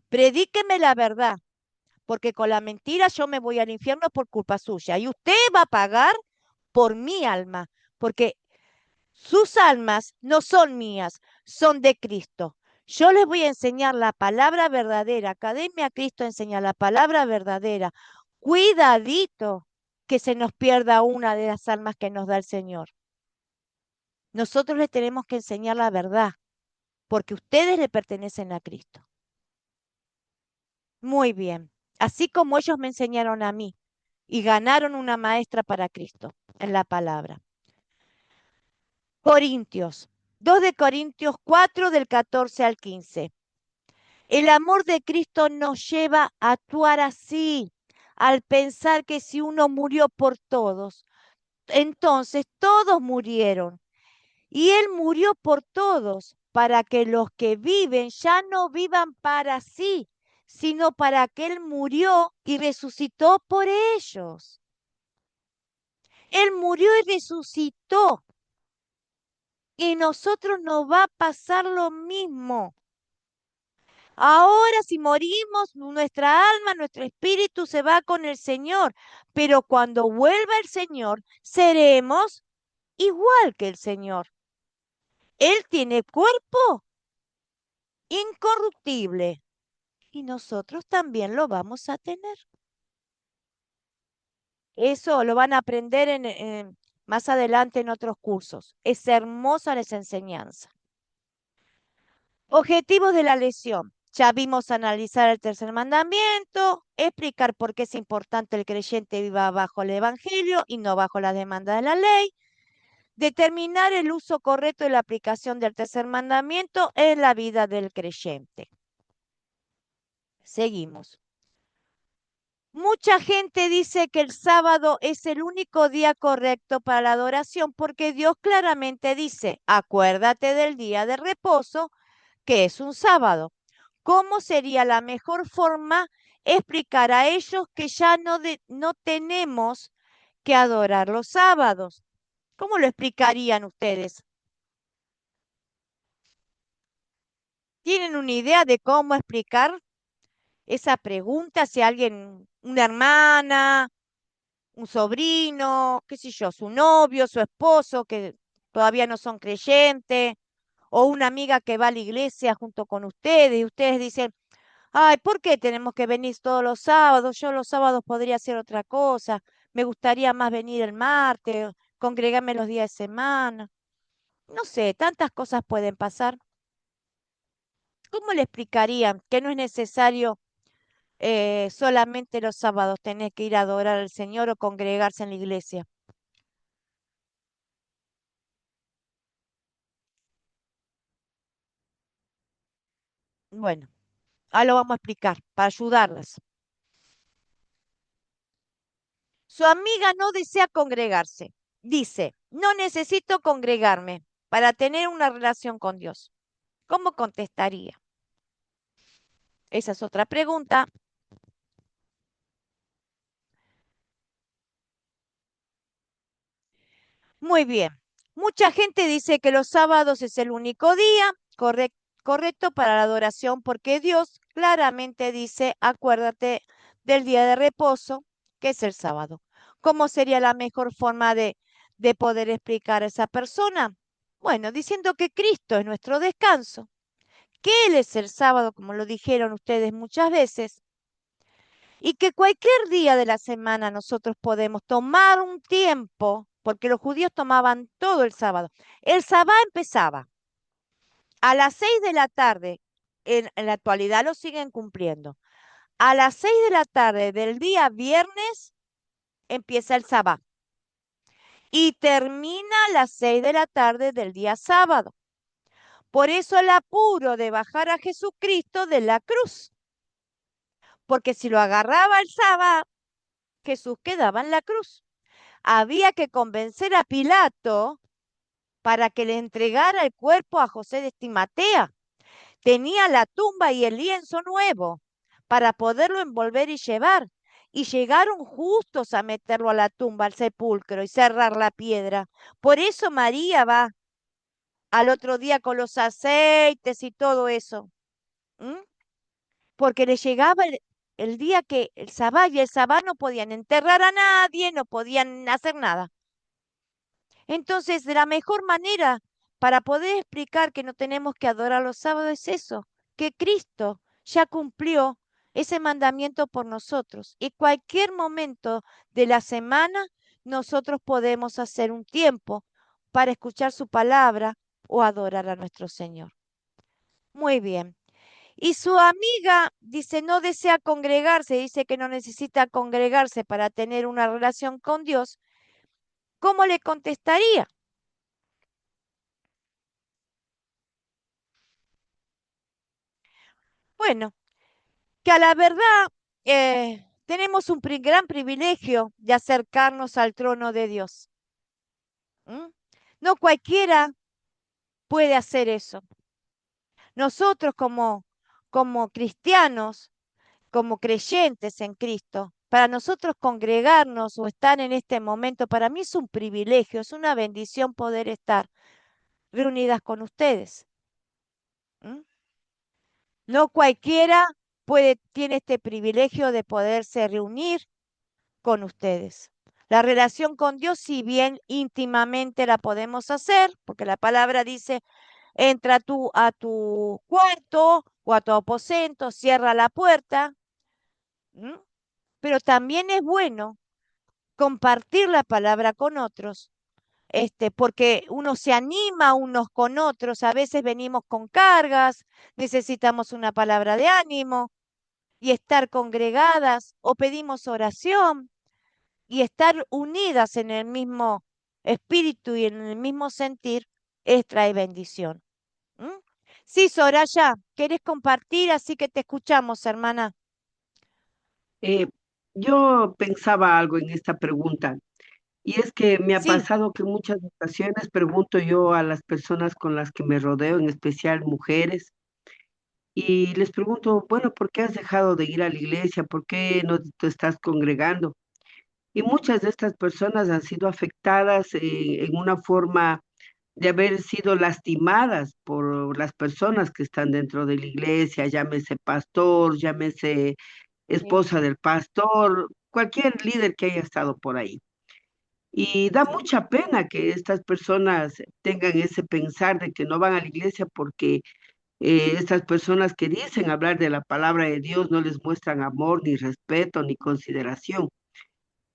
Predíqueme la verdad, porque con la mentira yo me voy al infierno por culpa suya. Y usted va a pagar por mi alma, porque sus almas no son mías, son de Cristo. Yo les voy a enseñar la palabra verdadera. Academia Cristo enseña la palabra verdadera. Cuidadito que se nos pierda una de las almas que nos da el Señor. Nosotros les tenemos que enseñar la verdad, porque ustedes le pertenecen a Cristo. Muy bien. Así como ellos me enseñaron a mí y ganaron una maestra para Cristo en la palabra. Corintios. 2 de Corintios 4 del 14 al 15. El amor de Cristo nos lleva a actuar así, al pensar que si uno murió por todos, entonces todos murieron. Y Él murió por todos, para que los que viven ya no vivan para sí, sino para que Él murió y resucitó por ellos. Él murió y resucitó. Y nosotros nos va a pasar lo mismo. Ahora si morimos, nuestra alma, nuestro espíritu se va con el Señor, pero cuando vuelva el Señor, seremos igual que el Señor. Él tiene cuerpo incorruptible y nosotros también lo vamos a tener. Eso lo van a aprender más adelante en otros cursos. Es hermosa esa enseñanza. Objetivos de la lección. Ya vimos analizar el tercer mandamiento, explicar por qué es importante el creyente viva bajo el evangelio y no bajo la demanda de la ley. Determinar el uso correcto y la aplicación del tercer mandamiento en la vida del creyente. Seguimos. Mucha gente dice que el sábado es el único día correcto para la adoración porque Dios claramente dice, acuérdate del día de reposo, que es un sábado. ¿Cómo sería la mejor forma explicar a ellos que ya no tenemos que adorar los sábados? ¿Cómo lo explicarían ustedes? ¿Tienen una idea de cómo explicar esa pregunta? Si alguien, una hermana, un sobrino, qué sé yo, su novio, su esposo, que todavía no son creyentes, o una amiga que va a la iglesia junto con ustedes y ustedes dicen, ay, ¿por qué tenemos que venir todos los sábados? Yo los sábados podría hacer otra cosa. Me gustaría más venir el martes, congregarme los días de semana. No sé, tantas cosas pueden pasar. ¿Cómo le explicarían que no es necesario solamente los sábados tener que ir a adorar al Señor o congregarse en la iglesia? Bueno, ahora lo vamos a explicar para ayudarlas. Su amiga no desea congregarse. Dice, no necesito congregarme para tener una relación con Dios. ¿Cómo contestaría? Esa es otra pregunta. Muy bien. Mucha gente dice que los sábados es el único día correcto para la adoración porque Dios claramente dice, acuérdate del día de reposo, que es el sábado. ¿Cómo sería la mejor forma de poder explicar a esa persona? Bueno, diciendo que Cristo es nuestro descanso, que Él es el sábado, como lo dijeron ustedes muchas veces, y que cualquier día de la semana nosotros podemos tomar un tiempo, porque los judíos tomaban todo el sábado. El sábado empezaba a las 6 de la tarde, en la actualidad lo siguen cumpliendo. A las 6 de la tarde del día viernes empieza el sábado y termina a las 6 de la tarde del día sábado. Por eso el apuro de bajar a Jesucristo de la cruz, porque si lo agarraba el sábado, Jesús quedaba en la cruz. Había que convencer a Pilato para que le entregara el cuerpo a José de Arimatea. Tenía la tumba y el lienzo nuevo para poderlo envolver y llevar. Y llegaron justos a meterlo a la tumba, al sepulcro y cerrar la piedra. Por eso María va al otro día con los aceites y todo eso. ¿Mm? Porque le llegaba el día que el sabbat, y el sabbat no podían enterrar a nadie, no podían hacer nada. Entonces, de la mejor manera para poder explicar que no tenemos que adorar los sábados es eso, que Cristo ya cumplió ese mandamiento por nosotros. Y cualquier momento de la semana nosotros podemos hacer un tiempo para escuchar su palabra o adorar a nuestro Señor. Muy bien. Y su amiga dice, no desea congregarse, dice que no necesita congregarse para tener una relación con Dios. ¿Cómo le contestaría? Bueno, que a la verdad tenemos un gran privilegio de acercarnos al trono de Dios. ¿Mm? No cualquiera puede hacer eso. Nosotros como cristianos, como creyentes en Cristo, para nosotros congregarnos o estar en este momento, para mí es un privilegio, es una bendición poder estar reunidas con ustedes. ¿Mm? No cualquiera tiene este privilegio de poderse reunir con ustedes. La relación con Dios, si bien íntimamente la podemos hacer, porque la palabra dice, entra tú a tu cuarto o a tu aposento, cierra la puerta, ¿m? Pero también es bueno compartir la palabra con otros, porque uno se anima unos con otros, a veces venimos con cargas, necesitamos una palabra de ánimo y estar congregadas o pedimos oración y estar unidas en el mismo espíritu y en el mismo sentir, trae bendición. ¿Mm? Sí, Soraya, ¿querés compartir? Así que te escuchamos, hermana. Eh, yo pensaba algo en esta pregunta, y es que me ha Sí, pasado que en muchas ocasiones pregunto yo a las personas con las que me rodeo, en especial mujeres, y les pregunto, bueno, ¿por qué has dejado de ir a la iglesia? ¿Por qué no te estás congregando? Y muchas de estas personas han sido afectadas en una forma de haber sido lastimadas por las personas que están dentro de la iglesia, llámese pastor, llámese sí, esposa del pastor, cualquier líder que haya estado por ahí. Y da sí, mucha pena que estas personas tengan ese pensar de que no van a la iglesia porque estas personas que dicen hablar de la palabra de Dios no les muestran amor, ni respeto, ni consideración.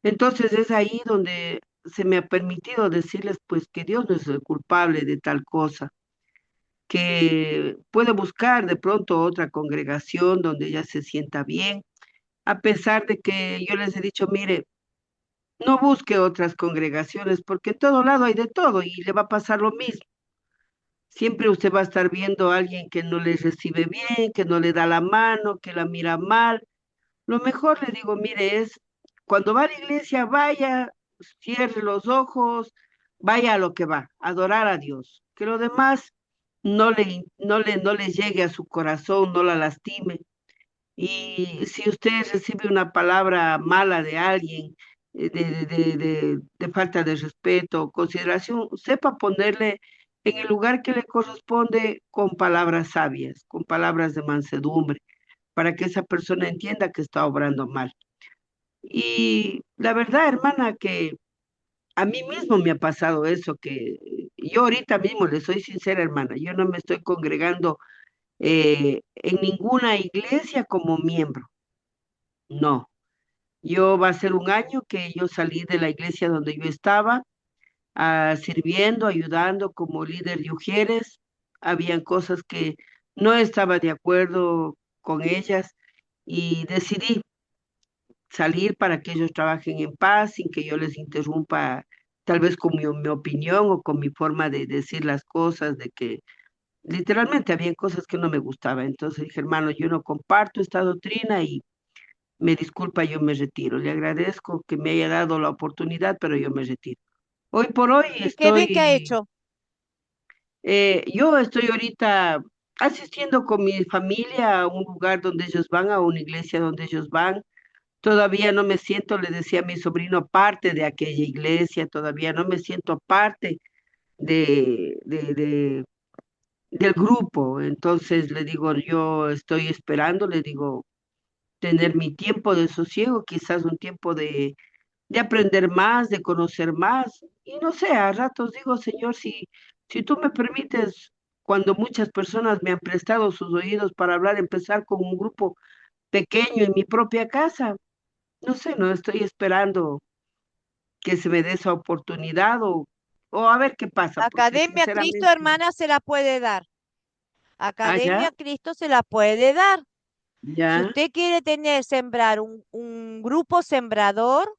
Entonces es ahí donde se me ha permitido decirles pues que Dios no es el culpable de tal cosa, que puede buscar de pronto otra congregación donde ella se sienta bien, a pesar de que yo les he dicho, mire, no busque otras congregaciones porque en todo lado hay de todo y le va a pasar lo mismo. Siempre usted va a estar viendo a alguien que no le recibe bien, que no le da la mano, que la mira mal. Lo mejor le digo, mire, es cuando va a la iglesia, vaya, cierre los ojos, vaya a lo que va, adorar a Dios. Que lo demás no le llegue a su corazón, no la lastime. Y si usted recibe una palabra mala de alguien, de falta de respeto, consideración, sepa ponerle en el lugar que le corresponde con palabras sabias, con palabras de mansedumbre, para que esa persona entienda que está obrando mal. Y la verdad, hermana, que a mí mismo me ha pasado eso, que yo ahorita mismo le soy sincera, hermana, yo no me estoy congregando en ninguna iglesia como miembro, no. Yo va a ser un año que yo salí de la iglesia donde yo estaba, sirviendo, ayudando como líder de Ujieres. Habían cosas que no estaba de acuerdo con ellas y decidí salir para que ellos trabajen en paz sin que yo les interrumpa, tal vez con mi opinión o con mi forma de decir las cosas, de que literalmente había cosas que no me gustaban. Entonces dije, hermano, yo no comparto esta doctrina y me disculpa, yo me retiro. Le agradezco que me haya dado la oportunidad, pero yo me retiro. Hoy por hoy Y qué bien que ha hecho. yo estoy ahorita asistiendo con mi familia a un lugar donde ellos van, a una iglesia donde ellos van. Todavía no me siento, le decía a mi sobrino, parte de aquella iglesia, todavía no me siento parte de del grupo. Entonces le digo, yo estoy esperando, le digo, tener mi tiempo de sosiego, quizás un tiempo de aprender más, de conocer más. Y no sé, a ratos digo, Señor, si tú me permites, cuando muchas personas me han prestado sus oídos para hablar, empezar con un grupo pequeño en mi propia casa. No sé, no estoy esperando que se me dé esa oportunidad o a ver qué pasa, porque Academia Cristo, sinceramente, hermana, se la puede dar. allá, Academia Cristo se la puede dar. Si ya, usted quiere sembrar un grupo sembrador,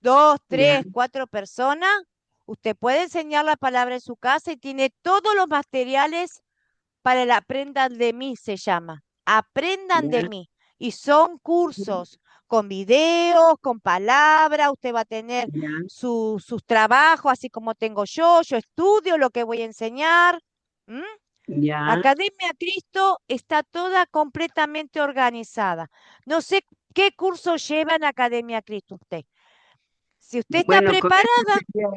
2, ya, 3, 4 personas, usted puede enseñar la palabra en su casa y tiene todos los materiales para el Aprendan de mí, se llama. Aprendan de ya, mí. Y son cursos con videos, con palabras, usted va a tener ya, sus trabajos, así como tengo yo estudio lo que voy a enseñar. ¿M? ya. Academia Cristo está toda completamente organizada. No sé qué curso lleva en Academia Cristo usted. Si usted está Bueno, con este preparada, sería,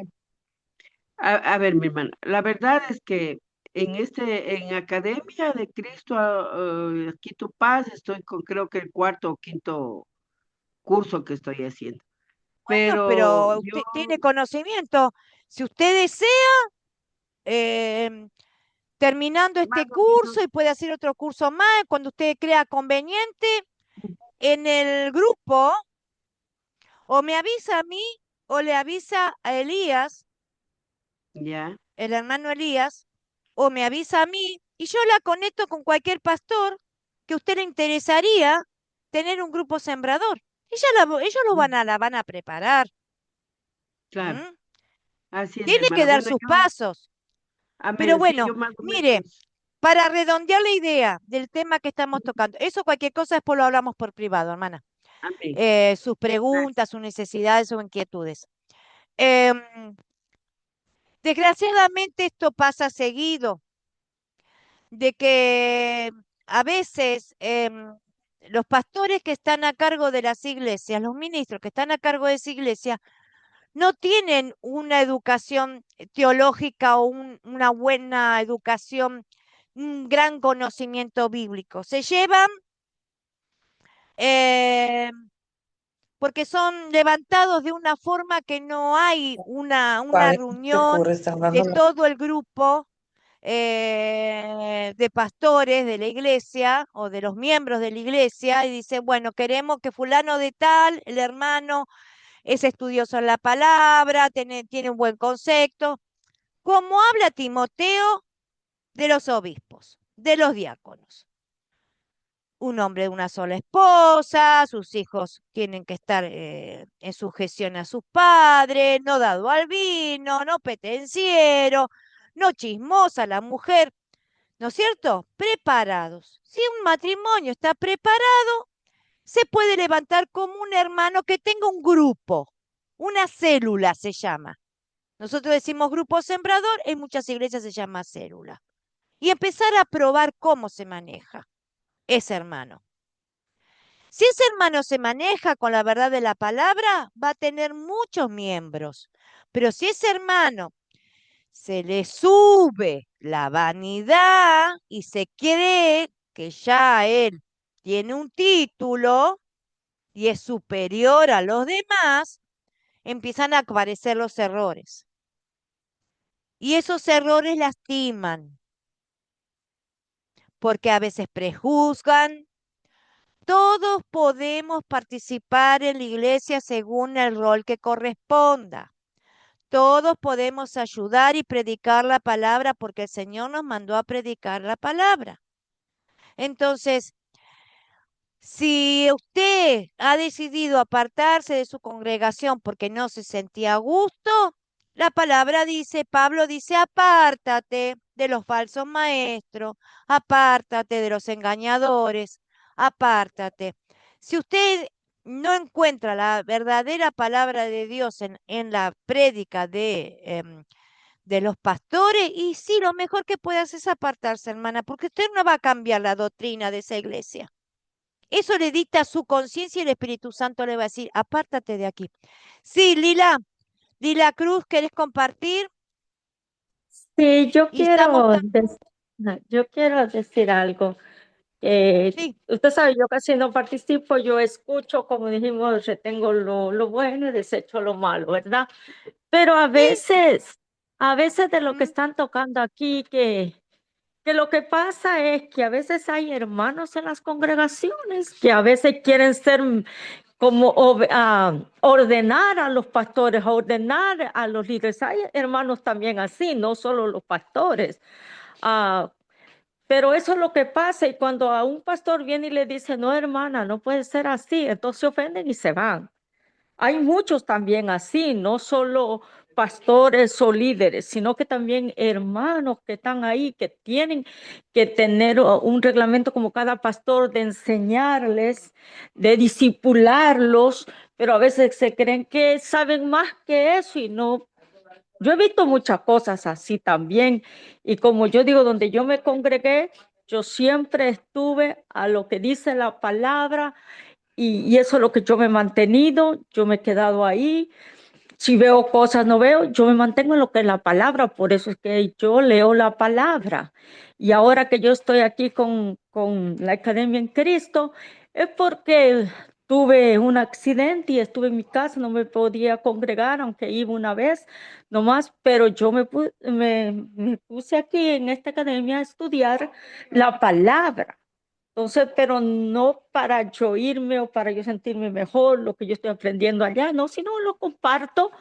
a ver, mi hermana, la verdad es que en Academia de Cristo, Quito Paz, estoy con creo que el cuarto o quinto curso que estoy haciendo. bueno, Pero pero yo, usted tiene conocimiento. Si usted desea, em, terminando más este o menos, curso y puede hacer otro curso más, cuando usted crea conveniente, en el grupo, o me avisa a mí, o le avisa a Elías, ya, el hermano Elías, o me avisa a mí, y yo la conecto con cualquier pastor que a usted le interesaría tener un grupo sembrador. Ellos lo la van a preparar. claro, ¿M? así es, mi Tiene que hermana. dar Bueno, sus yo, pasos. Pero amén, sí, bueno, yo más o mire, menos, para redondear la idea del tema que estamos tocando, eso cualquier cosa después lo hablamos por privado, hermana. amén, Sus gracias, preguntas, sus necesidades, sus inquietudes. Em, Desgraciadamente esto pasa seguido, de que a veces los pastores que están a cargo de las iglesias, los ministros que están a cargo de esa iglesia, no tienen una educación teológica o una buena educación, un gran conocimiento bíblico. Se llevan eh, porque son levantados de una forma que no hay una Vale, ¿qué reunión ocurre? Están de dando todo el grupo de pastores de la iglesia o de los miembros de la iglesia y dice, bueno, queremos que fulano de tal, el hermano, es estudioso en la palabra, tiene un buen concepto, como habla Timoteo de los obispos, de los diáconos. Un hombre de una sola esposa, sus hijos tienen que estar en sujeción a sus padres, no dado al vino, no petenciero, no chismosa la mujer, ¿no es cierto? Preparados. Si un matrimonio está preparado, se puede levantar como un hermano que tenga un grupo, una célula se llama. Nosotros decimos grupo sembrador, en muchas iglesias se llama célula. Y empezar a probar cómo se maneja ese hermano. Si ese hermano se maneja con la verdad de la palabra, va a tener muchos miembros. Pero si ese hermano se le sube la vanidad y se cree que ya él tiene un título y es superior a los demás, empiezan a aparecer los errores. Y esos errores lastiman, porque a veces prejuzgan. Todos podemos participar en la iglesia según el rol que corresponda. Todos podemos ayudar y predicar la palabra porque el Señor nos mandó a predicar la palabra. Entonces, si usted ha decidido apartarse de su congregación porque no se sentía a gusto, la palabra dice, Pablo dice, apártate de los falsos maestros, apártate de los engañadores, apártate. Si usted no encuentra la verdadera palabra de Dios en la prédica de los pastores, y sí, lo mejor que puede hacer es apartarse, hermana, porque usted no va a cambiar la doctrina de esa iglesia. Eso le dicta su conciencia y el Espíritu Santo le va a decir, apártate de aquí. Sí, Lila Cruz, ¿querés compartir? Sí, Y estamos yo quiero decir algo. sí, Usted sabe, yo casi no participo, yo escucho, como dijimos, retengo lo bueno y desecho lo malo, ¿verdad? Pero sí. a veces de lo que Mm. están tocando aquí, que lo que pasa es que a veces hay hermanos en las congregaciones que a veces quieren ser como ordenar a los pastores, ordenar a los líderes. Hay hermanos también así, no solo los pastores. Ah, pero eso es lo que pasa y cuando a un pastor viene y le dice, no, hermana, no puede ser así, entonces se ofenden y se van. Hay muchos también así, no solo pastores o líderes, sino que también hermanos que están ahí, que tienen que tener un reglamento como cada pastor de enseñarles, de disipularlos, pero a veces se creen que saben más que eso y no. Yo he visto muchas cosas así también y como yo digo, donde yo me congregué, yo siempre estuve a lo que dice la palabra y eso es lo que yo me he mantenido, yo me he quedado ahí. Si veo cosas, no veo, yo me mantengo en lo que es la palabra, por eso es que yo leo la palabra. Y ahora que yo estoy aquí con la Academia en Cristo, es porque tuve un accidente y estuve en mi casa, no me podía congregar, aunque iba una vez nomás, pero yo me puse aquí en esta academia a estudiar la palabra. Entonces, pero no para yo irme o para yo sentirme mejor, lo que yo estoy aprendiendo allá, no, sino lo comparto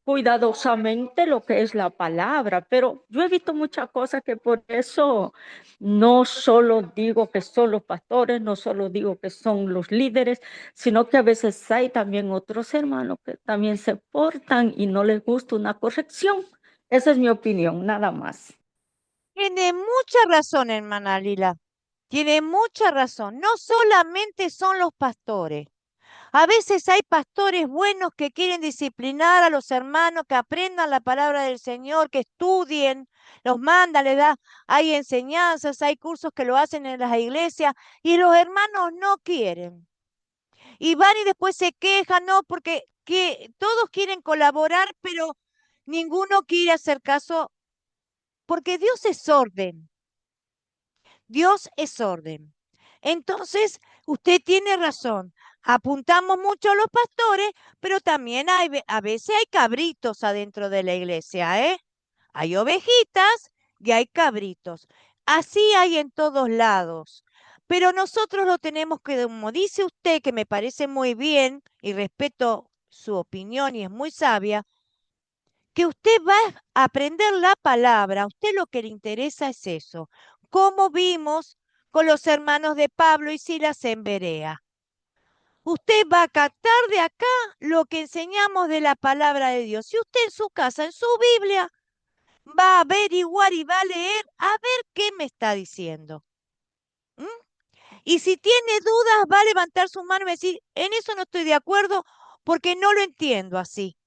cuidadosamente lo que es la palabra, pero yo he visto muchas cosas que por eso no solo digo que son los pastores, no solo digo que son los líderes, sino que a veces hay también otros hermanos que también se portan y no les gusta una corrección. Esa es mi opinión, nada más. Tiene mucha razón, hermana Lila. Tiene mucha razón. No solamente son los pastores. A veces hay pastores buenos que quieren disciplinar a los hermanos, que aprendan la palabra del Señor, que estudien, los manda, les da, hay enseñanzas, hay cursos que lo hacen en las iglesias y los hermanos no quieren. Y van y después se quejan, ¿no? Porque todos quieren colaborar, pero ninguno quiere hacer caso, porque Dios es orden. Dios es orden. Entonces, usted tiene razón. Apuntamos mucho a los pastores, pero también a veces hay cabritos adentro de la iglesia, ¿eh? Hay ovejitas y hay cabritos. Así hay en todos lados. Pero nosotros lo tenemos que, como dice usted, que me parece muy bien y respeto su opinión y es muy sabia, que usted va a aprender la palabra, a usted lo que le interesa es eso, como vimos con los hermanos de Pablo y Silas en Berea. Usted va a captar de acá lo que enseñamos de la palabra de Dios. Si usted en su casa, en su Biblia, va a averiguar y va a leer a ver qué me está diciendo. ¿Mm? Y si tiene dudas, va a levantar su mano y decir, en eso no estoy de acuerdo porque no lo entiendo así.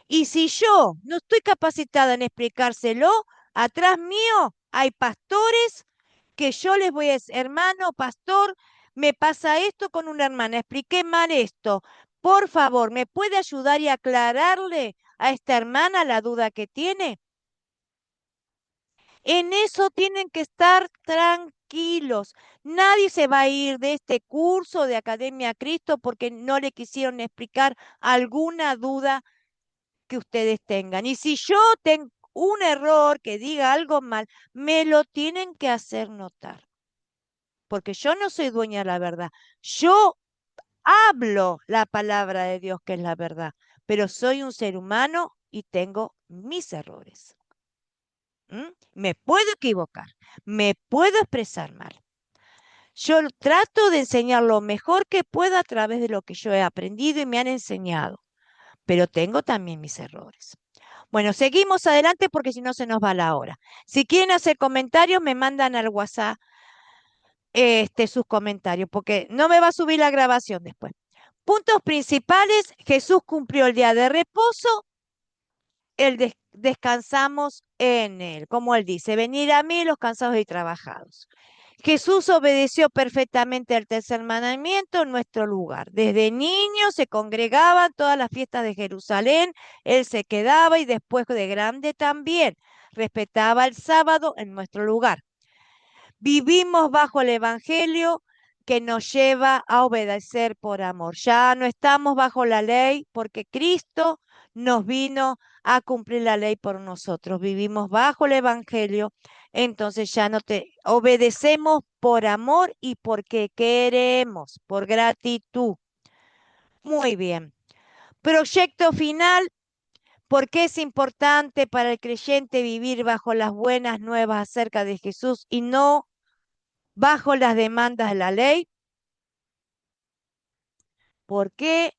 Y si yo no estoy capacitada en explicárselo, atrás mío hay pastores que yo les voy a decir, hermano, pastor, me pasa esto con una hermana, expliqué mal esto. Por favor, ¿me puede ayudar y aclararle a esta hermana la duda que tiene? En eso tienen que estar tranquilos. Nadie se va a ir de este curso de Academia Cristo porque no le quisieron explicar alguna duda que ustedes tengan. Y si yo tengo un error, que diga algo mal, me lo tienen que hacer notar. Porque yo no soy dueña de la verdad. Yo hablo la palabra de Dios, que es la verdad, pero soy un ser humano y tengo mis errores. Me puedo equivocar, me puedo expresar mal. Yo trato de enseñar lo mejor que puedo a través de lo que yo he aprendido y me han enseñado, pero tengo también mis errores. Bueno, seguimos adelante porque si no se nos va la hora. Si quieren hacer comentarios, me mandan al WhatsApp sus comentarios, porque no me va a subir la grabación después. Puntos principales: Jesús cumplió el día de reposo, descansamos en él. Como él dice, venid a mí los cansados y trabajados. Jesús obedeció perfectamente al tercer mandamiento en nuestro lugar. Desde niño se congregaban todas las fiestas de Jerusalén, él se quedaba y después de grande también respetaba el sábado en nuestro lugar. Vivimos bajo el Evangelio que nos lleva a obedecer por amor. Ya no estamos bajo la ley porque Cristo nos vino a cumplir la ley por nosotros. Vivimos bajo el Evangelio, entonces ya no te obedecemos por amor y porque queremos, por gratitud. Muy bien. Proyecto final. ¿Por qué es importante para el creyente vivir bajo las buenas nuevas acerca de Jesús y no bajo las demandas de la ley? ¿Por qué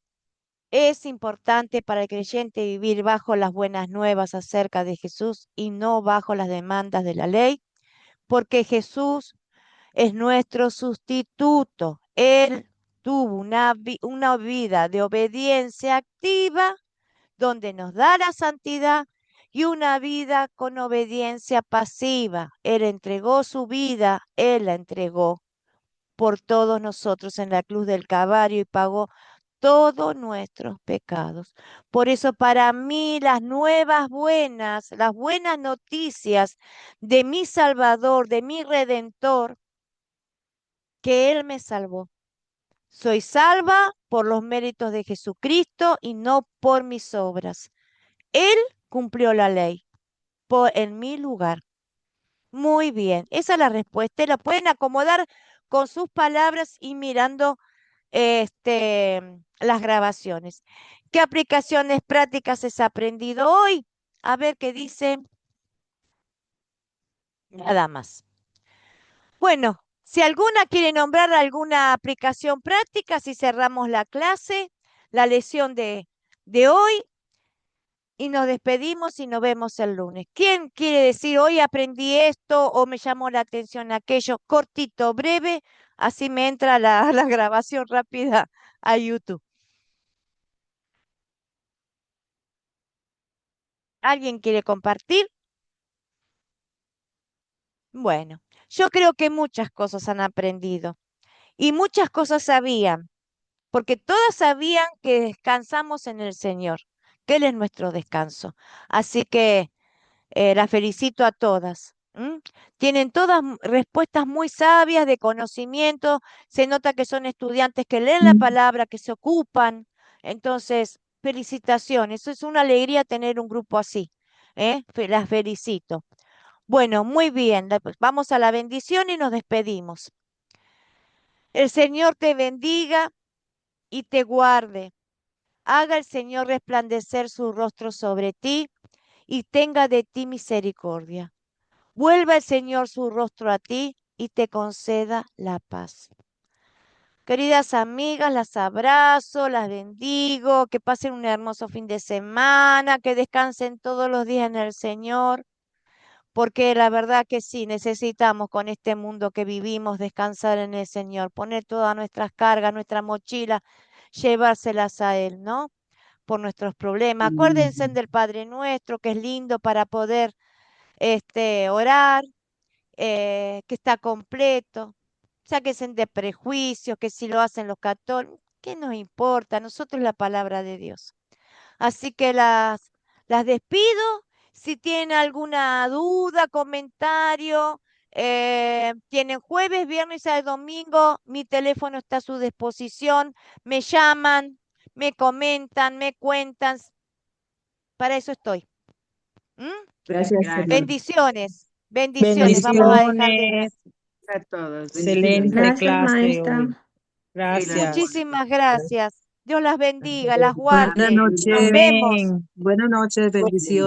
es importante para el creyente vivir bajo las buenas nuevas acerca de Jesús y no bajo las demandas de la ley? Porque Jesús es nuestro sustituto. Él tuvo una vida de obediencia activa donde nos da la santidad y una vida con obediencia pasiva. Él entregó su vida, Él la entregó por todos nosotros en la cruz del Calvario y pagó todos nuestros pecados. Por eso para mí las nuevas buenas, las buenas noticias de mi Salvador, de mi Redentor, que Él me salvó. Soy salva por los méritos de Jesucristo y no por mis obras. Él cumplió la ley en mi lugar. Muy bien, esa es la respuesta. La pueden acomodar con sus palabras y mirando las grabaciones. ¿Qué aplicaciones prácticas has aprendido hoy? A ver qué dice. Nada más. Bueno, si alguna quiere nombrar alguna aplicación práctica, si cerramos la clase, la lección de hoy, y nos despedimos y nos vemos el lunes. ¿Quién quiere decir hoy aprendí esto o me llamó la atención aquello? Cortito, breve, así me entra la grabación rápida a YouTube. ¿Alguien quiere compartir? Bueno, yo creo que muchas cosas han aprendido y muchas cosas sabían, porque todas sabían que descansamos en el Señor, que Él es nuestro descanso. Así que las felicito a todas. Tienen todas respuestas muy sabias, de conocimiento. Se nota que son estudiantes que leen la palabra, que se ocupan. Entonces, felicitaciones. Es una alegría tener un grupo así. Las felicito. Bueno, muy bien. Pues vamos a la bendición y nos despedimos. El Señor te bendiga y te guarde. Haga el Señor resplandecer su rostro sobre ti y tenga de ti misericordia. Vuelva el Señor su rostro a ti y te conceda la paz. Queridas amigas, las abrazo, las bendigo, que pasen un hermoso fin de semana, que descansen todos los días en el Señor. porque la verdad que sí, necesitamos con este mundo que vivimos descansar en el Señor, poner todas nuestras cargas, nuestras mochilas, llevárselas a Él, ¿no? Por nuestros problemas. Acuérdense del Padre Nuestro, que es lindo para poder orar, que está completo. Sáquense de prejuicios, que si lo hacen los católicos, ¿qué nos importa? A nosotros la palabra de Dios. Así que las despido. Si tienen alguna duda, comentario, tienen jueves, viernes y domingo, mi teléfono está a su disposición. Me llaman, me comentan, me cuentan. Para eso estoy. ¿Mm? Gracias, Gracias. hermana. Bendiciones, bendiciones. Vamos a dejar de... A todos. Excelente Gracias, clase maestra. hoy. Gracias. Muchísimas gracias. Dios las bendiga, las Buenas guarde. noches. Nos vemos. Amén. Buenas noches, bendiciones.